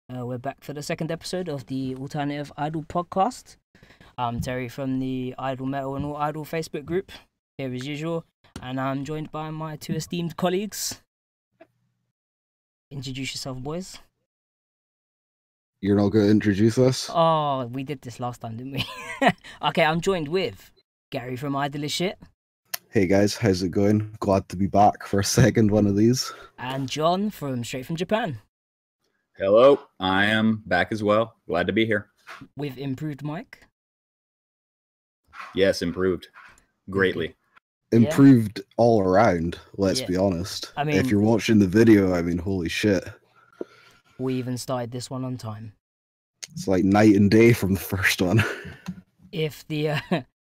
We're back for the second episode of the Alternative Idol podcast. I'm Terry from the Idol Metal and All Idol Facebook group, here as usual, and I'm joined by my two esteemed colleagues. Introduce yourself, boys. You're not going to introduce us? Oh, we did this last time, didn't we? Okay, I'm joined with Gary from Idle as Shit. Hey guys, how's it going? Glad to be back for a second one of these. And John from Straight from Japan. Hello, I am back as well. Glad to be here. With improved mic. Yes, improved greatly. Improved all around, let's Yeah. be honest. I mean- if you're watching the video, I mean, holy shit. We even started this one on time. It's like night and day from the first one. If the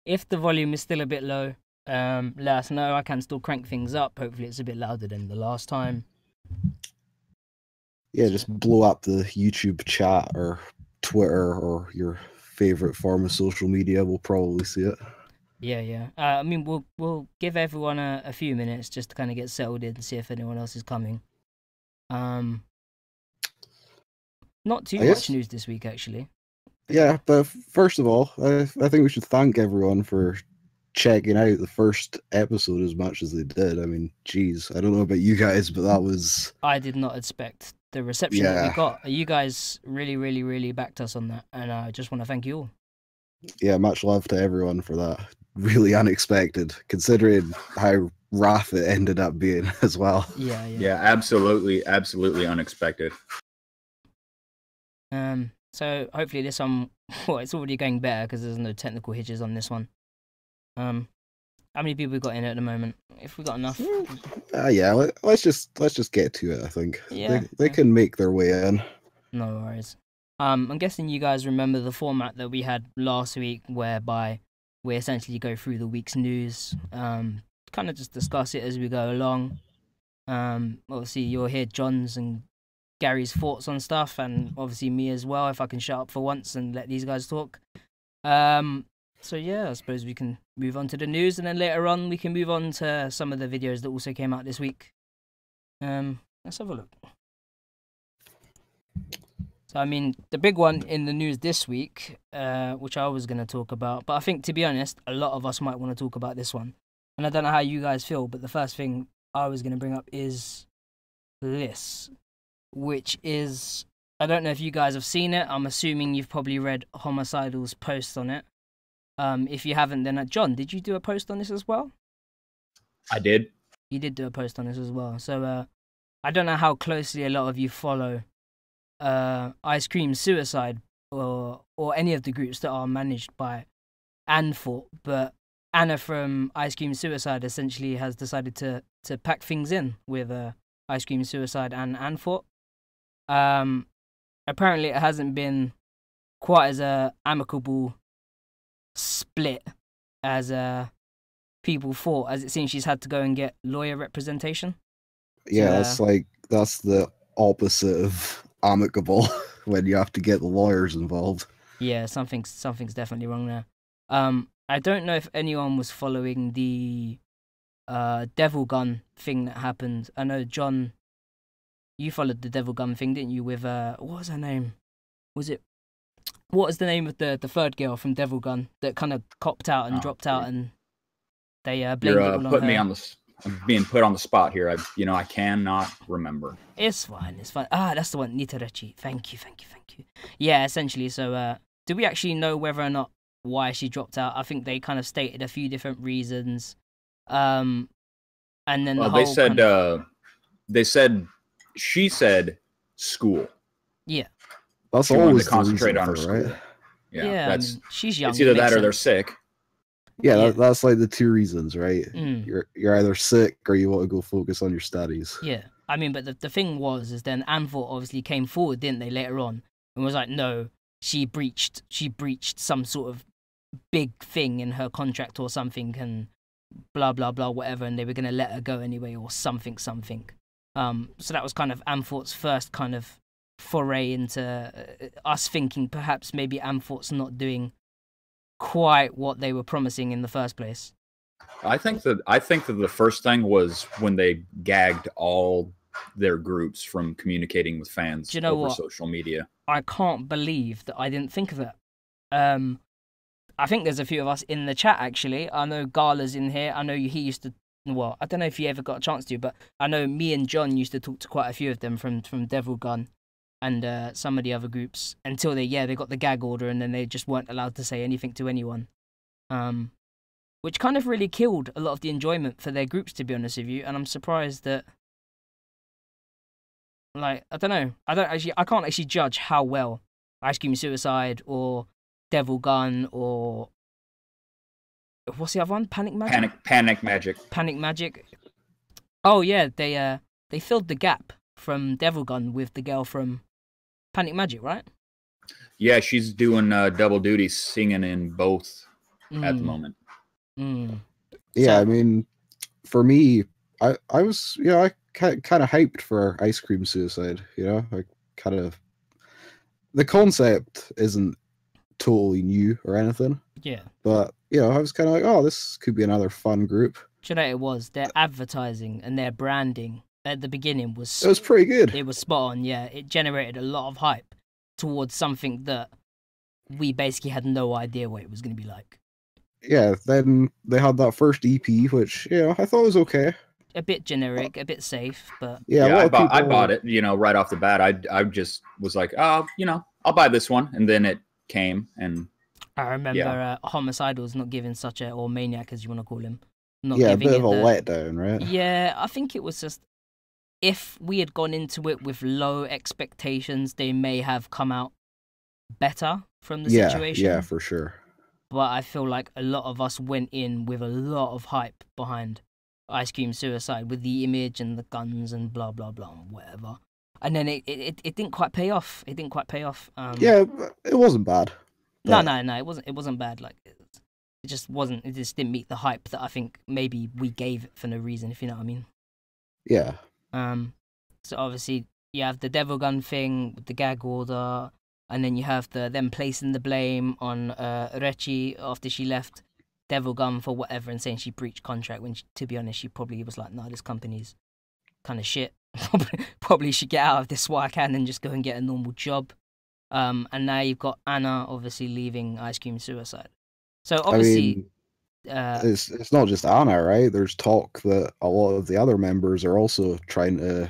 if the volume is still a bit low, let us know. I can still crank things up. Hopefully it's a bit louder than the last time. Yeah, just blow up the YouTube chat or Twitter or your favorite form of social media. We'll probably see it. Yeah. I mean, we'll give everyone a few minutes just to kind of get settled in and see if anyone else is coming. Not too I guess- much news this week, actually. Yeah, but first of all, I think we should thank everyone for checking out the first episode as much as they did. I mean, geez, I don't know about you guys, but that was... I did not expect the reception that we Yeah. got. You guys really backed us on that, and I just want to thank you all. Yeah, much love to everyone for that. Really unexpected, considering how rough it ended up being as well. Yeah. Yeah, absolutely unexpected. So hopefully this one, well, it's already going better because there's no technical hitches on this one. How many people we got in at the moment? If we got enough. Yeah, let's just get to it. I think Yeah. they can make their way in. No worries. I'm guessing you guys remember the format that we had last week, whereby we essentially go through the week's news, kind of just discuss it as we go along. Obviously you'll hear John's and Gary's thoughts on stuff, and obviously me as well, if I can shut up for once and let these guys talk. So yeah, I suppose we can move on to the news, and then later on we can move on to some of the videos that also came out this week. Let's have a look. So, I mean, the big one in the news this week, which I was going to talk about, but I think, to be honest, a lot of us might want to talk about this one. And I don't know how you guys feel, but the first thing I was going to bring up is this, which is, I don't know if you guys have seen it. I'm assuming you've probably read Homicidal's post on it. If you haven't, then John, did you do a post on this as well? I did. You did do a post on this as well. So I don't know how closely a lot of you follow Ice Cream Suicide or any of the groups that are managed by Anfort, but Anna from Ice Cream Suicide essentially has decided to pack things in with Ice Cream Suicide and Anfort. Apparently it hasn't been quite as a amicable split as people thought, as it seems she's had to go and get lawyer representation. Yeah, that's the opposite of amicable when you have to get the lawyers involved. Yeah, something's definitely wrong there. I don't know if anyone was following the Devil Gun thing that happened. I know, John, you followed the Devil Gun thing, didn't you, with what was her name? What was the name of the third girl from Devil Gun that kind of copped out and dropped out, and they blamed it all on putting her? me on the. I'm being put on the spot here. I cannot remember. It's fine. That's the one, Nitarachi. Thank you. Yeah, essentially. So, do we actually know whether or not why she dropped out? I think they kind of stated a few different reasons. And then she said school. Yeah. That's She wanted always to the concentrate reason on her for it, school. right? Yeah, I mean, she's young. It's either it makes that or they're sense. sick. Yeah, Yeah. that's like the two reasons, right? Mm. You're either sick or you want to go focus on your studies. Yeah, I mean, but the thing is then Anfort obviously came forward, didn't they, later on, and was like, no, she breached some sort of big thing in her contract or something, and blah blah blah whatever, and they were gonna let her go anyway or something. So that was kind of Anfort's first kind of foray into us thinking perhaps maybe Anfort's not doing quite what they were promising in the first place. I think that the first thing was when they gagged all their groups from communicating with fans Do you know over what? social media. I can't believe that I didn't think of it. I think there's a few of us in the chat, actually. I know Gala's in here. I know he used to... Well, I don't know if he ever got a chance to, but I know me and John used to talk to quite a few of them from Devil Gun and some of the other groups until they got the gag order, and then they just weren't allowed to say anything to anyone. Which kind of really killed a lot of the enjoyment for their groups, to be honest with you. And I'm surprised that... Like, I don't know. I can't actually judge how well Ice Cream Suicide or Devil Gun or what's the other one? Panic Magic. Panic Magic. Oh yeah, they filled the gap from Devil Gun with the girl from Panic Magic, right? Yeah, she's doing double duty, singing in both at the moment. Yeah, I mean, for me, I was, I kind of hyped for Ice Cream Suicide. I kind of, the concept isn't totally new or anything. Yeah. But I was kind of like, oh, this could be another fun group. Do you know what it was? Their advertising and their branding at the beginning it was pretty good. It was spot on. Yeah, it generated a lot of hype towards something that we basically had no idea what it was going to be like. Yeah, then they had that first EP, which I thought was okay. A bit generic, a bit safe, but I bought it. Right off the bat, I just was like, oh, I'll buy this one, and then it came, and I remember Homicidal's not giving such a, or Maniac as you want to call him, not a giving bit of a letdown, right? Yeah, I think it was just, if we had gone into it with low expectations, they may have come out better from the situation. Yeah, for sure. But I feel like a lot of us went in with a lot of hype behind Ice Cream Suicide with the image and the guns and blah blah blah and whatever, and then it didn't quite pay off. It didn't quite pay off. Yeah, it wasn't bad. But... No, it wasn't bad. Like it just wasn't. It just didn't meet the hype that I think maybe we gave it for no reason. If you know what I mean. Yeah. So obviously you have the Devil Gun thing with the gag order, and then you have them placing the blame on Rechi after she left Devil Gun for whatever and saying she breached contract when, to be honest, she probably was like, nah, this company's kind of shit. Probably should get out of this while I can and just go and get a normal job. And now you've got Anna obviously leaving Ice Cream Suicide. So obviously... it's not just Anna, right? There's talk that a lot of the other members are also trying to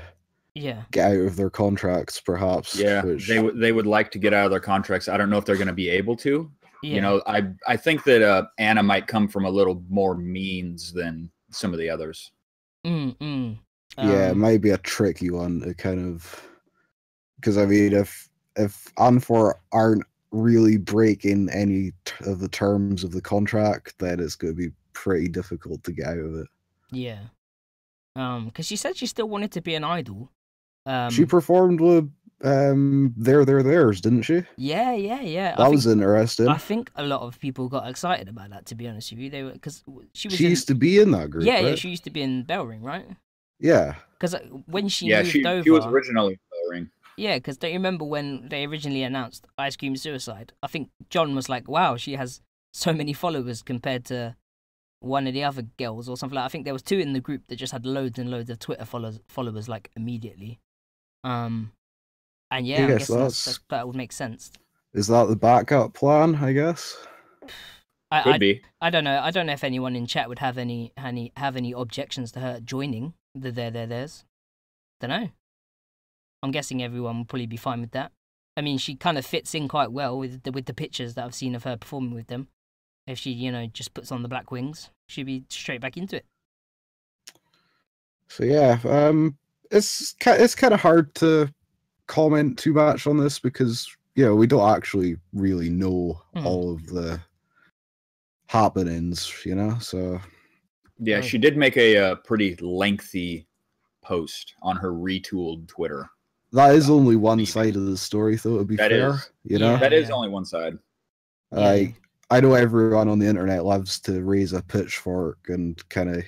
get out of their contracts, perhaps. Yeah, they would like to get out of their contracts. I don't know if they're going to be able to. Yeah. I think that Anna might come from a little more means than some of the others. Yeah, it might be a tricky one to kind of... Because, I mean, if Anfor aren't really breaking any of the terms of the contract, then it's going to be pretty difficult to get out of it. Yeah. Because she said she still wanted to be an idol. She performed with Theirs, didn't she? Yeah. That was interesting. I think a lot of people got excited about that, to be honest with you. They were, because she used to be in that group. Yeah, right? She used to be in Bellring, right? Yeah. Because when she moved over, she was originally Bellring. Yeah, because don't you remember when they originally announced Ice Cream Suicide? I think John was like, "Wow, she has so many followers compared to one of the other girls or something like that." I think there was 2 in the group that just had loads and loads of Twitter followers like immediately. And yeah, I guess that would make sense. Is that the backup plan, I guess? Could be. I don't know. I don't know if anyone in chat would have any objections to her joining the Theirs. Don't know. I'm guessing everyone will probably be fine with that. I mean, she kind of fits in quite well with the pictures that I've seen of her performing with them. If she, just puts on the black wings, she'd be straight back into it. So yeah, it's kind of hard to comment too much on this because we don't actually really know all of the happenings, So yeah, she did make a pretty lengthy post on her retooled Twitter. That is only one side of the story, though, to be fair. That is only one side. I know everyone on the internet loves to raise a pitchfork and kind of,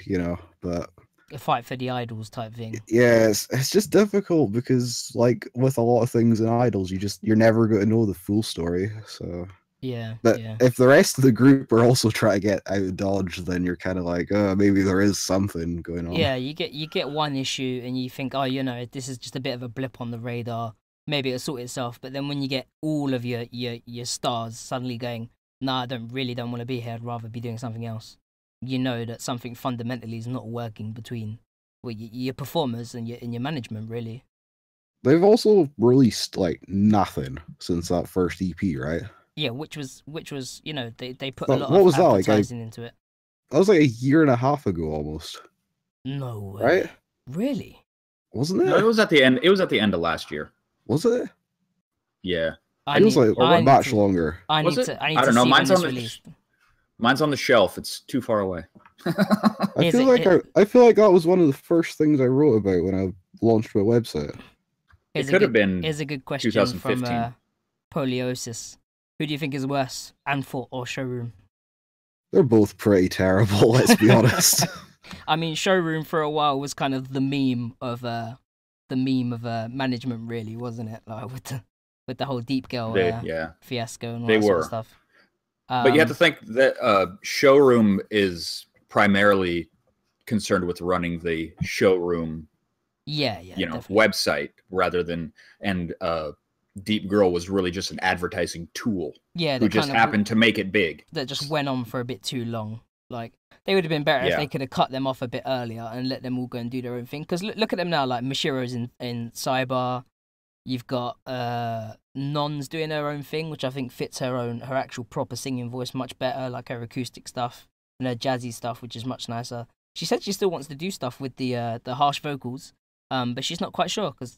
but... A fight for the idols type thing. Yeah, it's just difficult because, like, with a lot of things in idols, you're never going to know the full story, so... Yeah. But Yeah. if the rest of the group are also trying to get out of Dodge, then you're kind of like, oh, maybe there is something going on. Yeah, you get one issue and you think, oh, you know, this is just a bit of a blip on the radar. Maybe it'll sort itself. But then when you get all of your stars suddenly going, nah, I don't want to be here. I'd rather be doing something else. You know that something fundamentally is not working between your performers and your management, really. They've also released like nothing since that first EP, right? Yeah, which was you know, they put a lot what of was that, advertising into it. That was like a year and a half ago almost. No way. Right? Really? Wasn't it? No, it was at the end. It was at the end of last year. Was it? Yeah. It was like much longer. I need Was it? to I don't know. see Mine's when on it's the released. mine's on the shelf. It's too far away. I feel like that was one of the first things I wrote about when I launched my website. It could have been. Here's a good question from Poliosis. Who do you think is worse, Antfort or Showroom? They're both pretty terrible, let's be honest. I mean, Showroom for a while was kind of the meme of management, really, wasn't it? Like with the whole Deep Girl fiasco and all that sort of stuff. But you have to think that Showroom is primarily concerned with running the showroom, website rather than Deep Girl was really just an advertising tool. Yeah, who just happened to make it big. That just went on for a bit too long. Like they would have been better if they could have cut them off a bit earlier and let them all go and do their own thing. Because look at them now, like Mishiro's in Cyber. You've got Non's doing her own thing, which I think fits her actual proper singing voice much better, like her acoustic stuff and her jazzy stuff, which is much nicer. She said she still wants to do stuff with the harsh vocals, but she's not quite sure because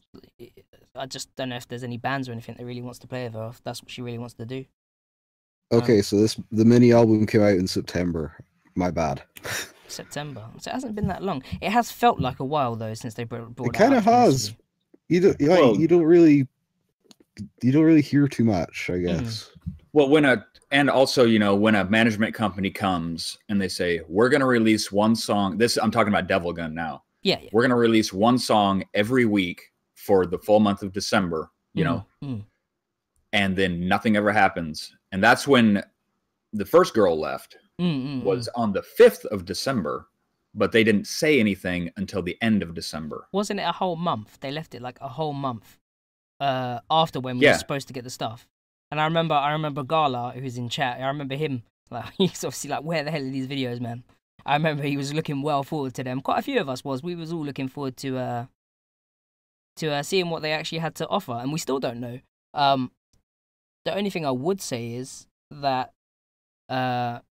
I just don't know if there's any bands or anything that really wants to play with her, if that's what she really wants to do. Okay, so the mini album came out in September. My bad. September. So it hasn't been that long. It has felt like a while though since they brought it out. It kind of has. You don't really hear too much, I guess. Well, when a management company comes and they say, we're going to release one song, I'm talking about Devil Gun now. Yeah. We're going to release one song every week for the full month of December, and then nothing ever happens. And that's when the first girl left was on the 5th of December. But they didn't say anything until the end of December. Wasn't it a whole month? They left it like a whole month after when we were supposed to get the stuff. And I remember Gala, who's in chat. I remember him. Like he's obviously like, where the hell are these videos, man? I remember he was looking well forward to them. Quite a few of us was. We was all looking forward to seeing what they actually had to offer, and we still don't know. The only thing I would say is that they're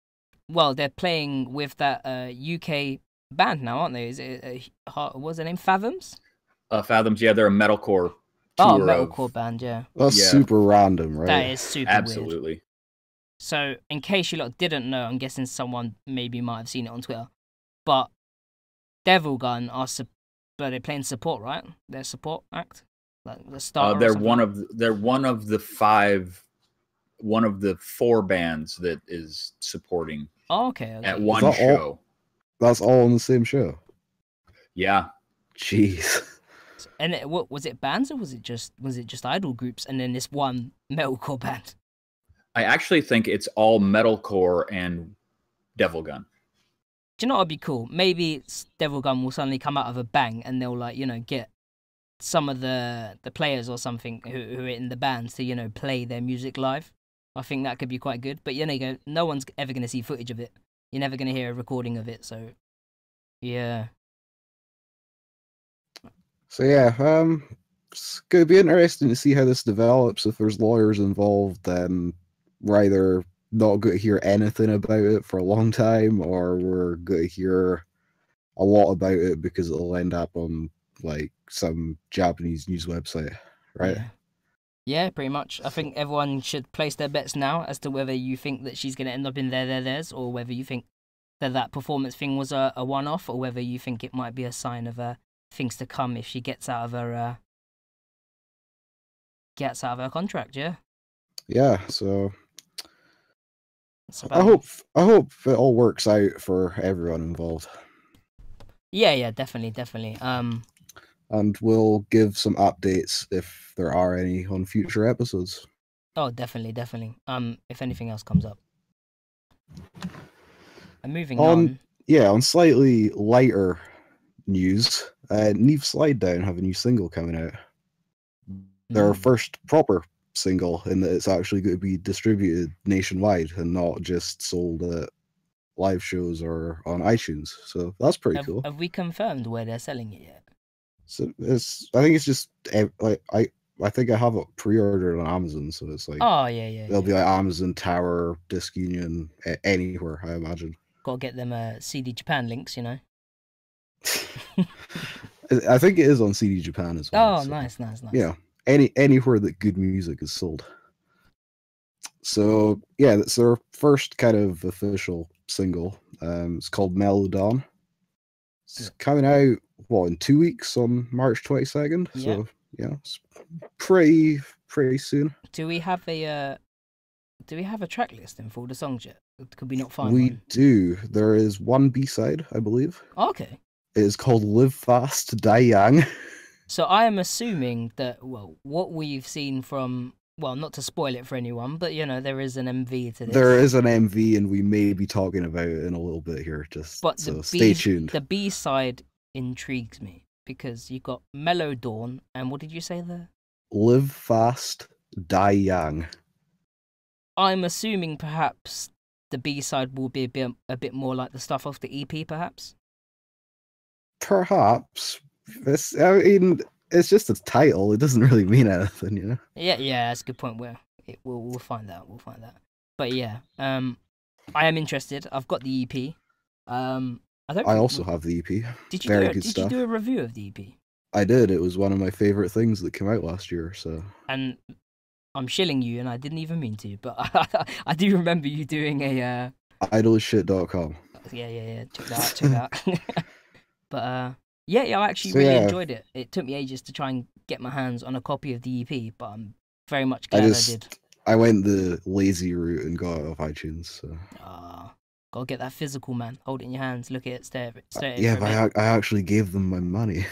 playing with that UK band now, aren't they? Is it what's their name? Fathoms? Fathoms, yeah, they're a metalcore tour. Metalcore band, yeah. That's super random, right? That is super absolutely weird. So, in case you lot didn't know, I'm guessing someone maybe might have seen it on Twitter, but Devil Gun they're playing support, right? Their support act, like the start. They're one of the four bands that is supporting. Oh, okay. At one show. That's all on the same show. Yeah. Jeez. And what was it? Bands or was it just idol groups? And then this one metalcore band. I actually think it's all metalcore and Devil Gun. Do you know what would be cool? Maybe Devil Gun will suddenly come out of a bang, and they'll get some of the players or something who are in the bands to play their music live. I think that could be quite good. But no one's ever going to see footage of it. You're never going to hear a recording of it. So, yeah. So yeah, it's going to be interesting to see how this develops. If there's lawyers involved, then we're either not going to hear anything about it for a long time, or we're going to hear a lot about it because it'll end up on like some Japanese news website, right? Yeah, pretty much. I think everyone should place their bets now as to whether you think that she's going to end up in theirs, or whether you think that performance thing was a one-off, or whether you think it might be a sign of things to come if she gets out of her contract. Yeah. So I hope it all works out for everyone involved. Yeah, definitely. And we'll give some updates if there are any on future episodes. Oh, definitely, definitely. If anything else comes up. And moving on. Yeah, on slightly lighter news, Neve Slide Down have a new single coming out. Their first proper single, in that it's actually going to be distributed nationwide and not just sold at live shows or on iTunes. So that's pretty cool. Have we confirmed where they're selling it yet? So I think it's just like I think I have it pre-ordered on Amazon, so it's like it'll be like Amazon, Tower, Disc Union, anywhere, I imagine. Gotta get them CD Japan links, you know. I think it is on CD Japan as well. Oh, so, nice. Yeah, anywhere that good music is sold. So yeah, that's their first kind of official single. It's called Melodon. It's coming out in 2 weeks on March 22nd. Yeah. So yeah, it's pretty soon. Do we have a track listing for all the songs yet? Could we not find one? We do. There is one B-side, I believe. Oh, okay. It is called Live Fast, Die Young. So I am assuming that, what we've seen from, not to spoil it for anyone, but, you know, there is an MV to this. There is an MV, and we may be talking about it in a little bit here, so stay tuned. The B-side intrigues me, because you've got Mellow Dawn, and what did you say there? Live Fast, Die Young. I'm assuming perhaps the B-side will be a bit more like the stuff off the EP, perhaps? Perhaps. It's just a title. It doesn't really mean anything, you know? Yeah, that's a good point. We'll find out. But yeah, I am interested. I've got the EP. I also have the EP. Did you do a review of the EP? I did. It was one of my favorite things that came out last year. So. And I'm shilling you, and I didn't even mean to, but I do remember you doing a idleshit.com. Yeah. Check that out. But I actually really enjoyed it. It took me ages to try and get my hands on a copy of the EP, but I'm very much glad I did. I went the lazy route and got it off iTunes. So. Gotta get that physical, man. Hold it in your hands, look at it, stare at it. Yeah, but I actually gave them my money.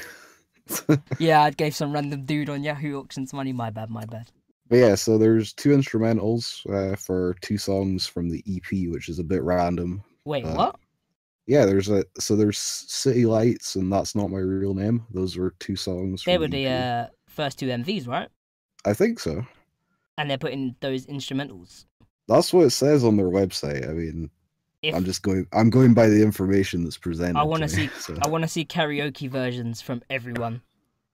Yeah, I gave some random dude on Yahoo Auctions money. My bad. But yeah, so there's 2 instrumentals for 2 songs from the EP, which is a bit random. Wait, what? Yeah, there's City Lights and That's Not My Real Name. Those were 2 songs. They were the first 2 MVs, right? I think so. And they're putting those instrumentals. That's what it says on their website. I mean, I'm going by the information that's presented. I want to see karaoke versions from everyone.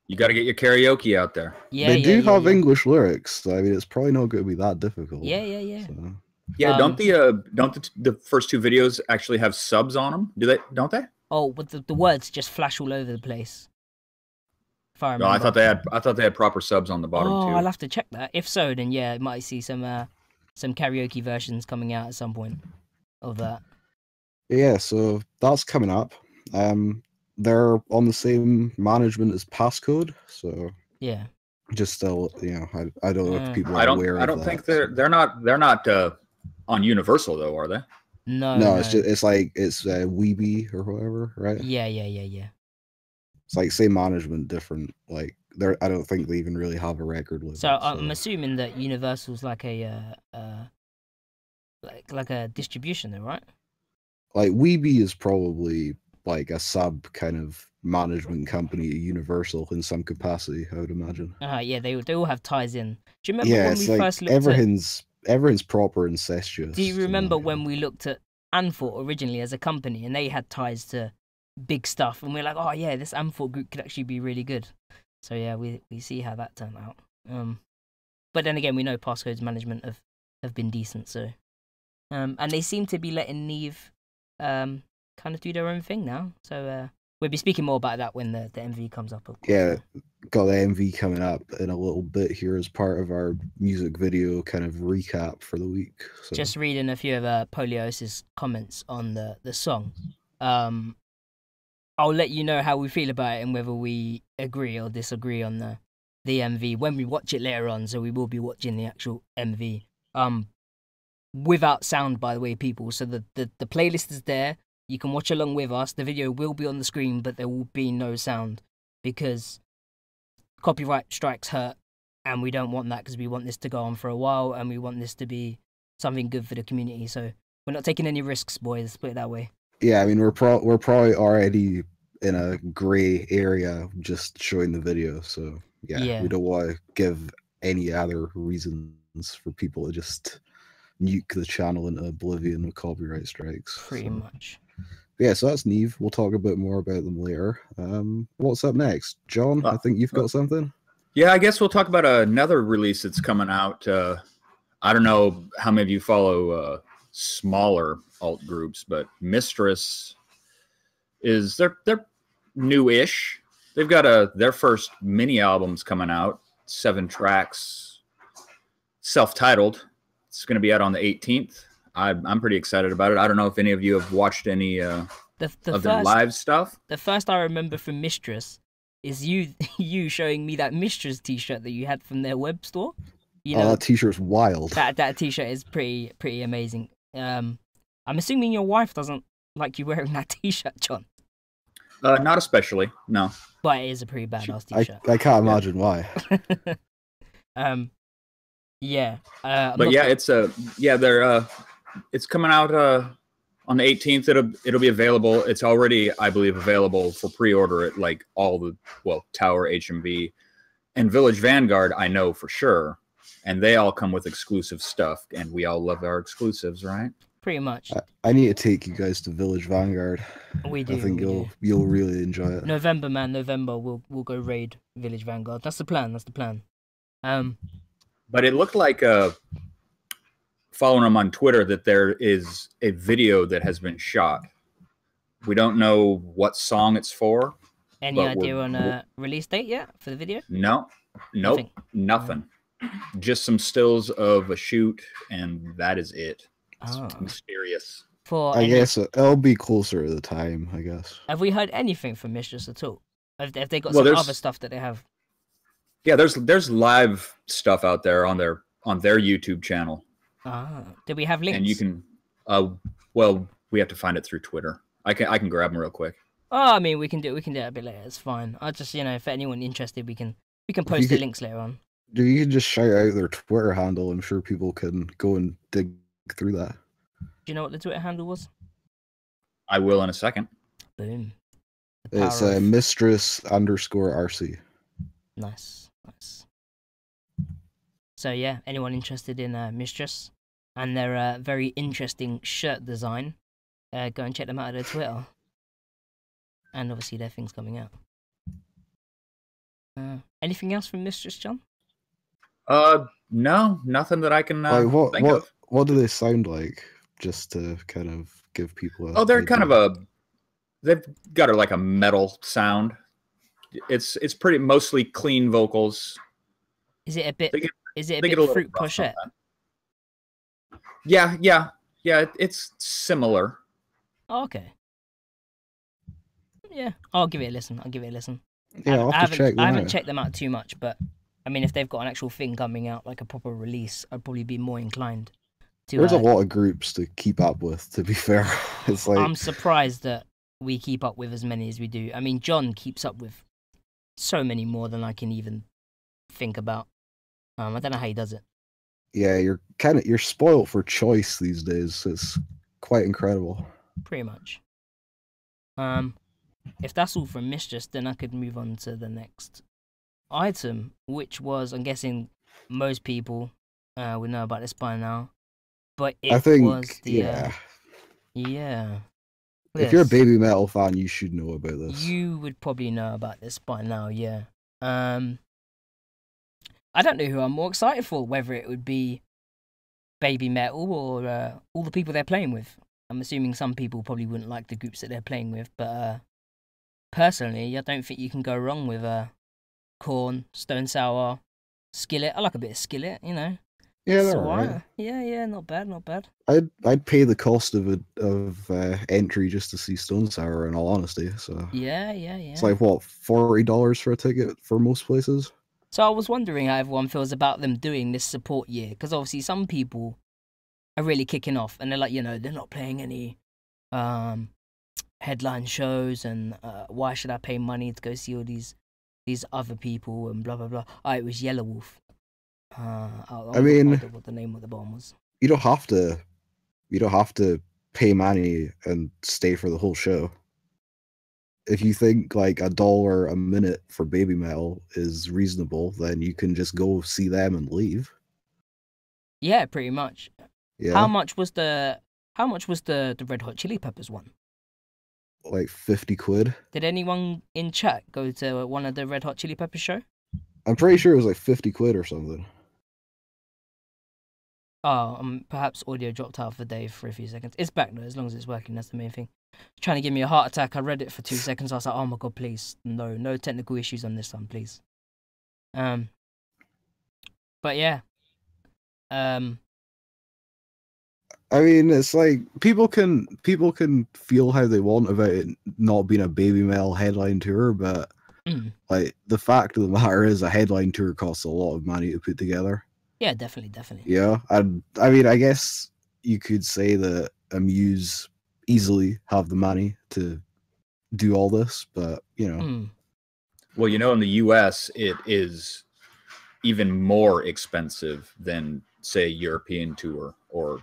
You got to get your karaoke out there. Yeah, they do have English lyrics. So, I mean, it's probably not going to be that difficult. Yeah. So. Yeah, don't the first 2 videos actually have subs on them? Don't they? Oh, but the words just flash all over the place. If I remember. No, I thought they had proper subs on the bottom too. Oh, I'll have to check that. If so, then yeah, might see some karaoke versions coming out at some point of that. Yeah, so that's coming up. They're on the same management as PassCode, so yeah. Just still, I don't know if people are aware of that. I don't think they're not on Universal though, are they? No. It's Weeby or whatever, right? Yeah. It's like same management, different. Like I don't think they even really have a record label. So I'm assuming that Universal's like a like a distribution, though, right? Like Weeby is probably like a sub kind of management company at Universal in some capacity, I would imagine. Yeah, they all have ties in. Do you remember when we first looked everything's proper incestuous. Do you remember when we looked at Anthort originally as a company and they had ties to big stuff and we're like, oh yeah, this Anthort group could actually be really good. So yeah, we see how that turned out. But then again, we know PassCode's management have been decent, so and they seem to be letting Neve kind of do their own thing now. So we'll be speaking more about that when the MV comes up. Of course. Yeah, got the MV coming up in a little bit here as part of our music video kind of recap for the week. So. Just reading a few of Polios's comments on the song. I'll let you know how we feel about it and whether we agree or disagree on the MV when we watch it later on. So we will be watching the actual MV. Without sound, by the way, people. So the playlist is there. You can watch along with us. The video will be on the screen, but there will be no sound because copyright strikes hurt. and we don't want that because we want this to go on for a while, and we want this to be something good for the community. So we're not taking any risks, boys. Let's put it that way. Yeah, I mean, we're probably already in a gray area just showing the video, so yeah. We don't want to give any other reasons for people to just nuke the channel into oblivion with copyright strikes. Pretty much. Yeah, so that's Neve. We'll talk a bit more about them later. What's up next? John, I think you've got something? Yeah, I guess we'll talk about another release that's coming out. I don't know how many of you follow smaller alt groups, but Mistress is they're new-ish. They've got their first mini album's coming out, 7 tracks, self-titled. It's going to be out on the 18th. I'm pretty excited about it. I don't know if any of you have watched any of their live stuff. The first I remember from Mistress is you showing me that Mistress t-shirt that you had from their web store. You know, that t-shirt's wild. That t-shirt is pretty amazing. I'm assuming your wife doesn't like you wearing that t-shirt, John. Not especially, no. But it is a pretty badass t-shirt. I can't imagine why. Yeah. But yeah, it's coming out on the 18th. It'll be available. It's already, I believe, available for pre-order at like all the Tower, HMV, and Village Vanguard. I know for sure, and they all come with exclusive stuff, and we all love our exclusives, right? Pretty much. I need to take you guys to Village Vanguard. We do. I think you'll really enjoy it. November, man. November. We'll go raid Village Vanguard. That's the plan. But it looked like following them on Twitter that there is a video that has been shot. We don't know what song it's for. Any idea on a release date yet for the video? No. Nope. Nothing. Just some stills of a shoot, and that is it. It's mysterious. I guess it'll be closer to the time, I guess. Have we heard anything from Mistress at all? Have they got some other stuff that they have? Yeah, there's live stuff out there on their YouTube channel. Do we have links? And you can we have to find it through Twitter. I can grab them real quick. Oh, I mean, we can do it a bit later. It's fine. I just, for anyone interested, we can post the links later on. You can just shout out their Twitter handle. I'm sure people can go and dig through that. Do you know what the Twitter handle was? I will in a second. Boom. It's Mistress_RC. Nice. So yeah, anyone interested in Mistress and their very interesting shirt design, go and check them out on their Twitter. And obviously their thing's coming out. Anything else from Mistress, John? No, nothing that I can think of. What do they sound like? Just to kind of give people a they're kind of they've got like a metal sound. It's pretty mostly clean vocals. Is it a bit Fruit Pochette? Yeah, it's similar. Oh, okay. Yeah, I'll give it a listen. Yeah, I haven't checked them out too much, but I mean, if they've got an actual thing coming out, like a proper release, I'd probably be more inclined to. There's a lot of groups to keep up with, to be fair. It's like I'm surprised that we keep up with as many as we do. I mean, John keeps up with so many more than I can even think about. I don't know how he does it. Yeah, you're spoiled for choice these days. It's quite incredible. Pretty much. If that's all from Mistress, then I could move on to the next item, which was, I'm guessing, most people would know about this by now. But If you're a Baby Metal fan, you should know about this. You would probably know about this by now, yeah. I don't know who I'm more excited for, whether it would be Baby Metal or all the people they're playing with. I'm assuming some people probably wouldn't like the groups that they're playing with, but personally, I don't think you can go wrong with Korn, Stone Sour, Skillet. I like a bit of Skillet, Yeah, they're alright. Yeah, not bad. I'd pay the cost of entry just to see Stone Sour, in all honesty. So yeah. It's like what, $40 for a ticket for most places. So I was wondering how everyone feels about them doing this support year, because obviously some people are really kicking off, and they're like, they're not playing any headline shows, and why should I pay money to go see all these other people and blah blah blah. It was Yellow Wolf. I'll I mean, what the name of the band was. You don't have to pay money and stay for the whole show. If you think like $1 a minute for Baby Metal is reasonable, then you can just go see them and leave. Yeah, pretty much. Yeah. How much was the Red Hot Chili Peppers one? Like 50 quid. Did anyone in chat go to one of the Red Hot Chili Peppers show? I'm pretty sure it was like 50 quid or something. Oh, perhaps audio dropped out for Dave for a few seconds. It's back though, as long as it's working. That's the main thing. Trying to give me a heart attack. I read it for 2 seconds. I was like, oh my god, please, no technical issues on this one, please. But yeah. I mean, it's like people can feel how they want about it not being a Baby Metal headline tour, but like the fact of the matter is, a headline tour costs a lot of money to put together. Yeah, definitely. Yeah, and I mean, I guess you could say that Amuse easily have the money to do all this, but you know. Well, you know, in the US, it is even more expensive than, say, a European tour or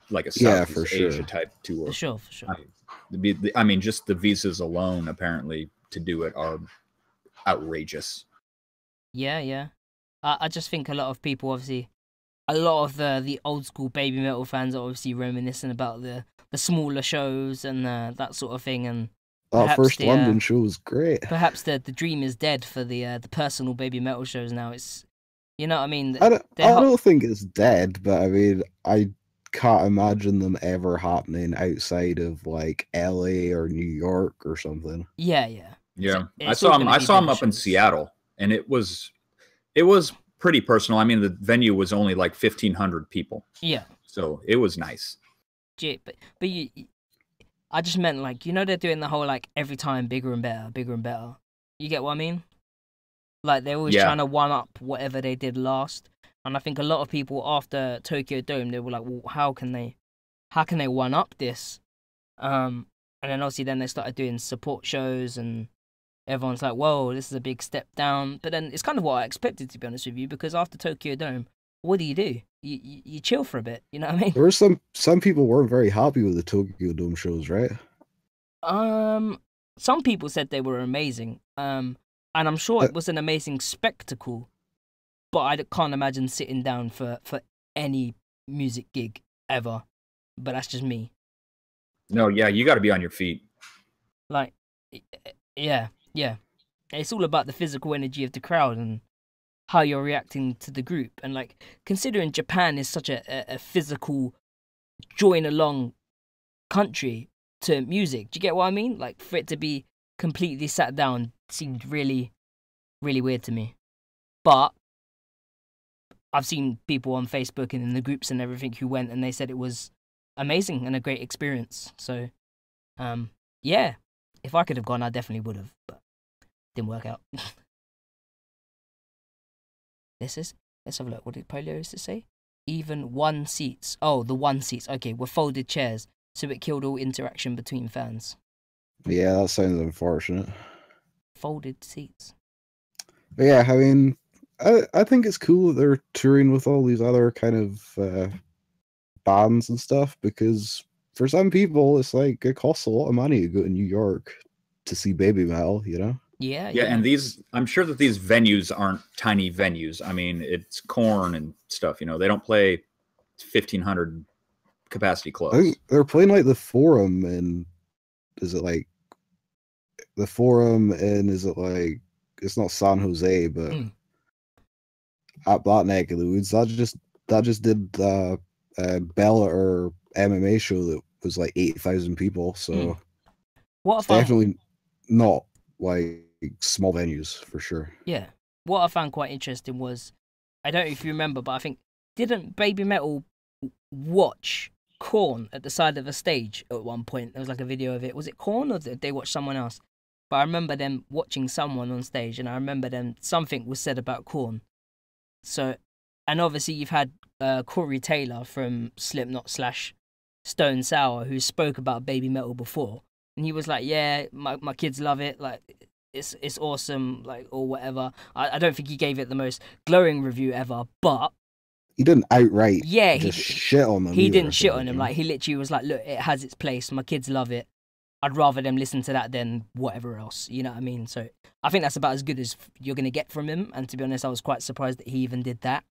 like a Southeast Asia type tour. For sure. I mean, just the visas alone, apparently, to do it are outrageous. Yeah. I just think a lot of people, obviously, a lot of the old school Baby Metal fans are obviously reminiscing about the smaller shows and that sort of thing. And that first London show was great. Perhaps the dream is dead for the personal Baby Metal shows now. It's, you know what I mean? I don't think it's dead, but I mean, I can't imagine them ever happening outside of like LA or New York or something. Yeah. I saw him up in Seattle, and it was pretty personal. I mean, the venue was only like 1,500 people. Yeah. So it was nice. But I just meant, like, you know, they're doing the whole, like, every time bigger and better. You get what I mean? Like, they're always trying to one-up whatever they did last. And I think a lot of people after Tokyo Dome, they were like, well, how can they one-up this? And then obviously then they started doing support shows and everyone's like, whoa, this is a big step down. But then it's kind of what I expected, to be honest with you, because after Tokyo Dome, what do? You chill for a bit, you know what I mean? There were some people weren't very happy with the Tokyo Dome shows, right? Some people said they were amazing. And I'm sure it was an amazing spectacle, but I can't imagine sitting down for any music gig ever. But that's just me. No, yeah, you got to be on your feet. Like, yeah. It's all about the physical energy of the crowd and how you're reacting to the group. And, like, considering Japan is such a physical, join-along country to music, do you get what I mean? Like, for it to be completely sat down seemed really, really weird to me. But I've seen people on Facebook and in the groups and everything who went, and they said it was amazing and a great experience. So, yeah, if I could have gone, I definitely would have, but didn't work out. Let's have a look. What did Polio used to say? Even one seats. Oh, the one seats. Okay, were folded chairs, so it killed all interaction between fans. Yeah, that sounds unfortunate. Folded seats. But yeah, I mean, I think it's cool that they're touring with all these other kind of bands and stuff, because for some people, it's like it costs a lot of money to go to New York to see Baby Metal, you know? Yeah, and I'm sure that these venues aren't tiny venues. I mean, it's Korn and stuff, you know. They don't play 1,500 capacity clubs. I think they're playing like the Forum, and is it like the Forum, and is it like, it's not San Jose, but at that neck of the woods, that just did Bella or MMA show that was like 8,000 people. So it's definitely not like small venues for sure. Yeah. What I found quite interesting was, I don't know if you remember, but I think, didn't Baby Metal watch Korn at the side of a stage at one point? There was like a video of it. Was it Korn or did they watch someone else? But I remember them watching someone on stage, and I remember something was said about Korn. So, and obviously you've had Corey Taylor from Slipknot / Stone Sour, who spoke about Baby Metal before, and he was like, yeah, my kids love it, like, it's awesome, like, or whatever. I don't think he gave it the most glowing review ever, but he didn't outright yeah, just shit on them. He didn't shit on him. Like, he literally was like, look, it has its place. My kids love it. I'd rather them listen to that than whatever else. You know what I mean? So I think that's about as good as you're gonna get from him. And to be honest, I was quite surprised that he even did that.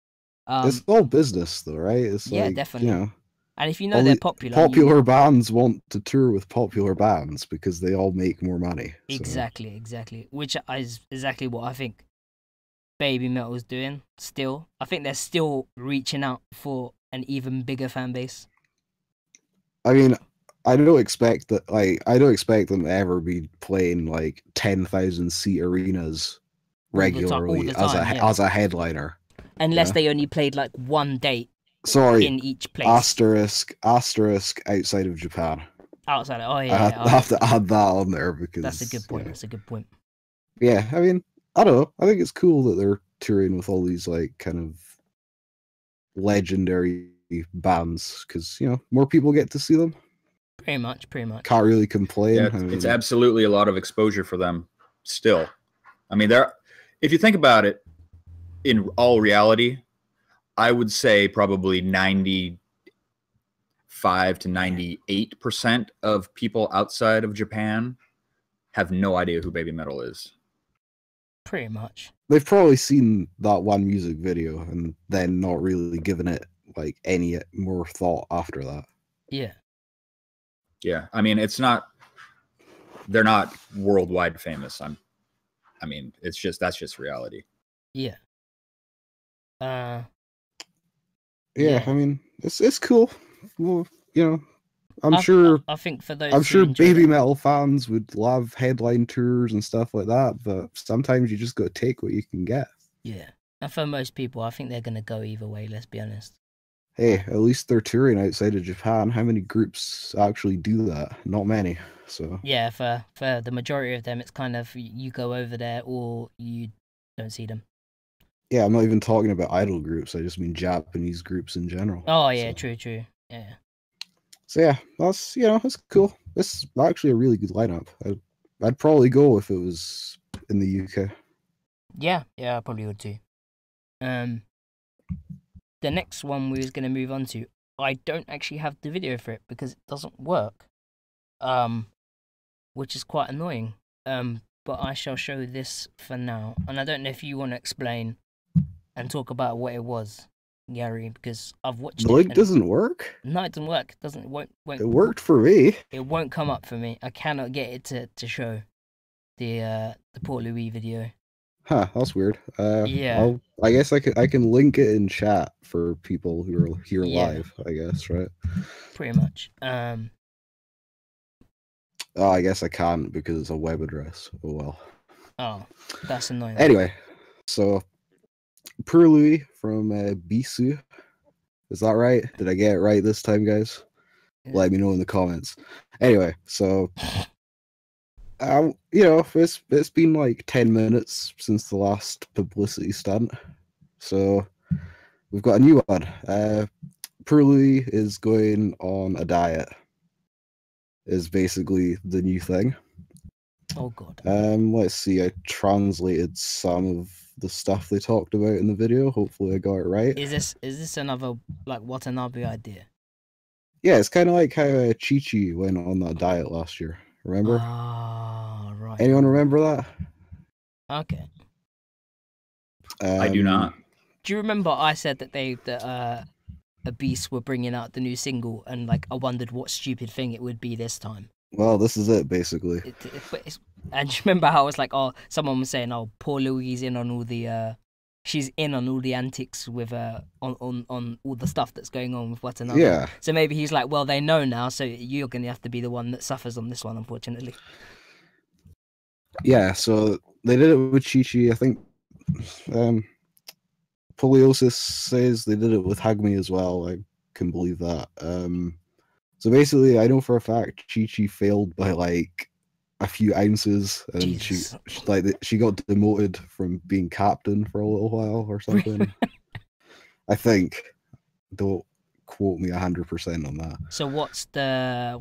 It's all business, though, right? It's yeah, like, definitely. You know, and if you know they're popular, popular bands want to tour with popular bands because they all make more money. So. Exactly. Which is exactly what I think Baby Metal's doing. Still, I think they're still reaching out for an even bigger fan base. I mean, I don't expect that. Like, I don't expect them to ever be playing like 10,000-seat arenas regularly as a headliner, unless they only played like one date. Sorry, in each place. Asterisk outside of Japan. Outside, I have to add that on there because that's a good point. That's a good point. Yeah, I mean, I don't know. I think it's cool that they're touring with all these like kind of legendary bands because more people get to see them. Pretty much. Can't really complain. Yeah, it's absolutely a lot of exposure for them still. I mean, if you think about it, in all reality, I would say probably 95 to 98% of people outside of Japan have no idea who Baby Metal is. Pretty much. They've probably seen that one music video and then not really given it like any more thought after that. Yeah. Yeah, I mean, they're not worldwide famous. I mean, that's just reality. Yeah. Yeah, I mean, it's cool. Well, I'm sure. I think for those, I'm sure Baby Metal fans would love headline tours and stuff like that, but sometimes you just got to take what you can get. Yeah, and for most people, I think they're gonna go either way. Let's be honest. Hey, at least they're touring outside of Japan. How many groups actually do that? Not many. So yeah, for the majority of them, it's kind of you go over there or you don't see them. Yeah, I'm not even talking about idol groups. I just mean Japanese groups in general. Oh yeah, true. Yeah. So yeah, that's that's cool. This is actually a really good lineup. I'd probably go if it was in the UK. Yeah, I probably would too. The next one we was gonna move on to, I don't actually have the video for it because it doesn't work. Which is quite annoying. But I shall show this for now, and I don't know if you want to explain and talk about what it was, Gary, because I've watched the link doesn't work? No, it doesn't work. It won't. It worked for me. It won't come up for me. I cannot get it to show the Port Louis video. Huh, that's weird. Yeah. I guess I can link it in chat for people who are here live, I guess, right? Pretty much. Oh, I guess I can't because it's a web address. Oh well. Oh, that's annoying. Anyway, so Port Louis from Bisu. Is that right? Did I get it right this time, guys? Yeah. Let me know in the comments. Anyway, so it's been like 10 minutes since the last publicity stunt. So we've got a new one. Port Louis is going on a diet. Is basically the new thing. Oh god. Let's see. I translated some of the stuff they talked about in the video. Hopefully I got it right. Is this another like Watanabe idea? Yeah, it's kind of like how Chi-Chi went on that diet last year. Remember? Ah, right. Anyone remember that? Okay. I do not. Do you remember I said that Beast were bringing out the new single, and like I wondered what stupid thing it would be this time? Well, this is it basically. And you remember how it was like, oh, someone was saying, oh, poor Louise in on all the she's in on all the antics with on all the stuff that's going on with Watanabe. Yeah. So maybe he's like, well, they know now, so you're gonna have to be the one that suffers on this one, unfortunately. Yeah, so they did it with Chi-Chi. I think Poliosis says they did it with Hagmi as well. I can believe that. So basically, I know for a fact Chi-Chi failed by like a few ounces, and she got demoted from being captain for a little while or something. I think. Don't quote me 100% on that. So what's the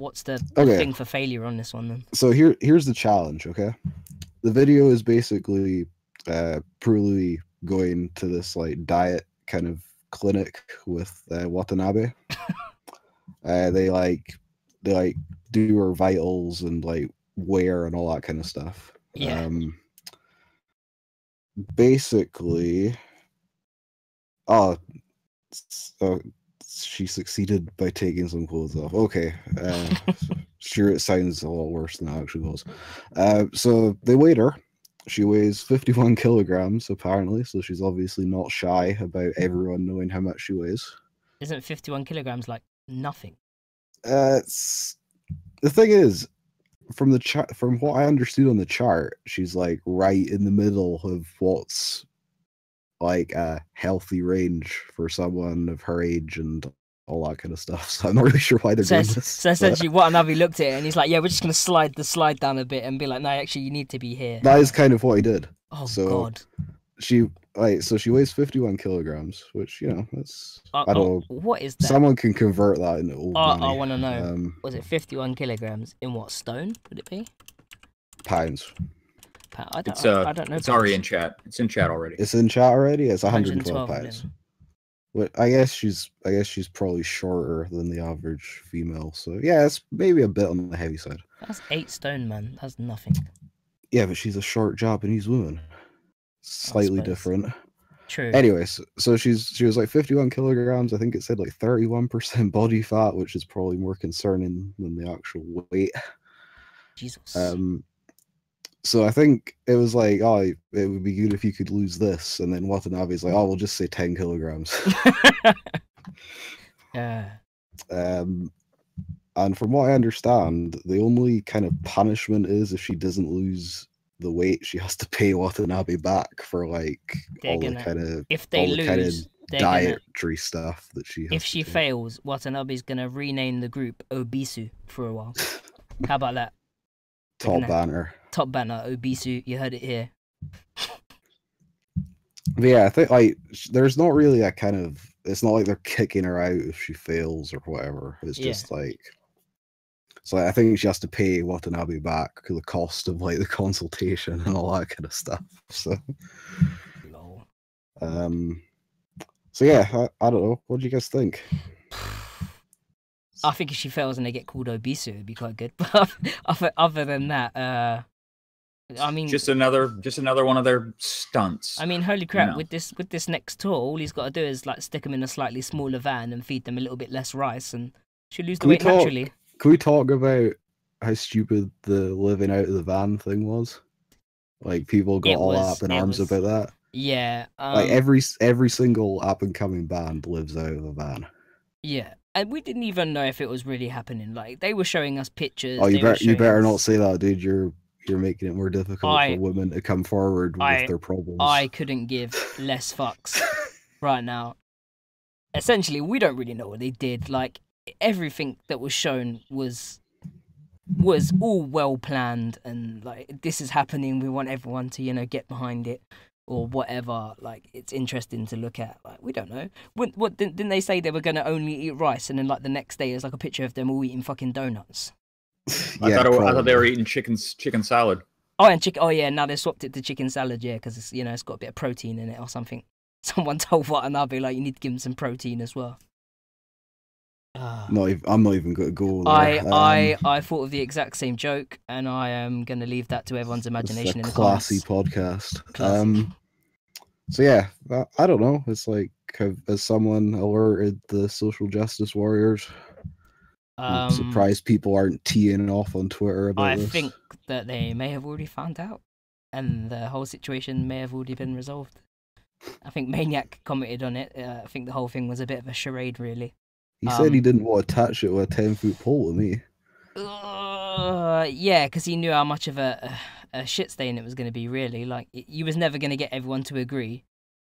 okay. thing for failure on this one then? So here's the challenge. Okay, the video is basically Pruli going to this like diet kind of clinic with Watanabe. They do her vitals and like wear and all that kind of stuff. Yeah. Basically, so she succeeded by taking some clothes off. Okay. Sure, it sounds a lot worse than it actually was. So they weighed her. She weighs 51 kilograms, apparently, so she's obviously not shy about everyone knowing how much she weighs. Isn't 51 kilograms like nothing? The thing is, from what I understood on the chart, she's like right in the middle of what's like a healthy range for someone of her age and all that kind of stuff. So I'm not really sure why they're doing this. So essentially, Watanabe looked at it and he's like, "Yeah, we're just gonna slide the slide down a bit and be like, no, actually, you need to be here." That is kind of what he did. Oh God. She weighs 51 kilograms, which that's I don't know. What is that? Someone can convert that into old money. I want to know. Was it 51 kilograms in what stone would it be? Pounds. I don't know. It's already in chat. It's in chat already. It's in chat already. It's 112 pounds. But I guess she's probably shorter than the average female. So yeah, it's maybe a bit on the heavy side. That's 8 stone, man. That's nothing. Yeah, but she's a short Japanese woman. Slightly different. True. Anyways, so she was like 51 kilograms. I think it said like 31% body fat, which is probably more concerning than the actual weight. Jesus. So I think it was like, oh, it would be good if you could lose this, and then Watanabe's like, oh, we'll just say 10 kilograms. Yeah. And from what I understand, the only kind of punishment is if she doesn't lose the weight, she has to pay Watanabe back for like dietary stuff that she has. If she fails, Watanabe's gonna rename the group Obisu for a while. How about that? Top banner, Obisu. You heard it here. But yeah, I think like there's not really a kind of. It's not like they're kicking her out if she fails or whatever. It's just like. So I think she has to pay Watanabe back because the cost of like the consultation and all that kind of stuff. So, so yeah, I don't know. What do you guys think? I think if she fails and they get called Obisu, it'd be quite good. But other than that, I mean, just another one of their stunts. I mean, holy crap! With this next tour, all he's got to do is like stick them in a slightly smaller van and feed them a little bit less rice, and she'll lose the weight naturally. Can we talk about how stupid the living out of the van thing was? Like people got all up in arms about that. Yeah. Like every single up and coming band lives out of a van. Yeah. And we didn't even know if it was really happening. Like they were showing us pictures. Oh, you better not say that, dude. You're making it more difficult for women to come forward with their problems. I couldn't give less fucks right now. Essentially, we don't really know what they did. Like everything that was shown was all well planned, and like this is happening. We want everyone to get behind it. Or whatever, like it's interesting to look at. Like we don't know. What didn't they say they were gonna only eat rice, and then like the next day is like a picture of them all eating fucking donuts? I thought they were eating chicken salad. Oh, and chicken. Oh yeah, now they swapped it to chicken salad. Yeah, because it's it's got a bit of protein in it or something. Someone told Watanabe like you need to give him some protein as well. I'm not even going to go there. I thought of the exact same joke, and I am going to leave that to everyone's imagination. It's a classy podcast. So yeah, I don't know. It's like, has someone alerted the social justice warriors? I'm surprised people aren't teeing off on Twitter about this. I think that they may have already found out, and the whole situation may have already been resolved. I think Maniac commented on it. I think the whole thing was a bit of a charade, really. He said he didn't want to attach it with a 10-foot pole to me. Yeah, because he knew how much of a shit stain it was going to be, really. Like, you was never going to get everyone to agree.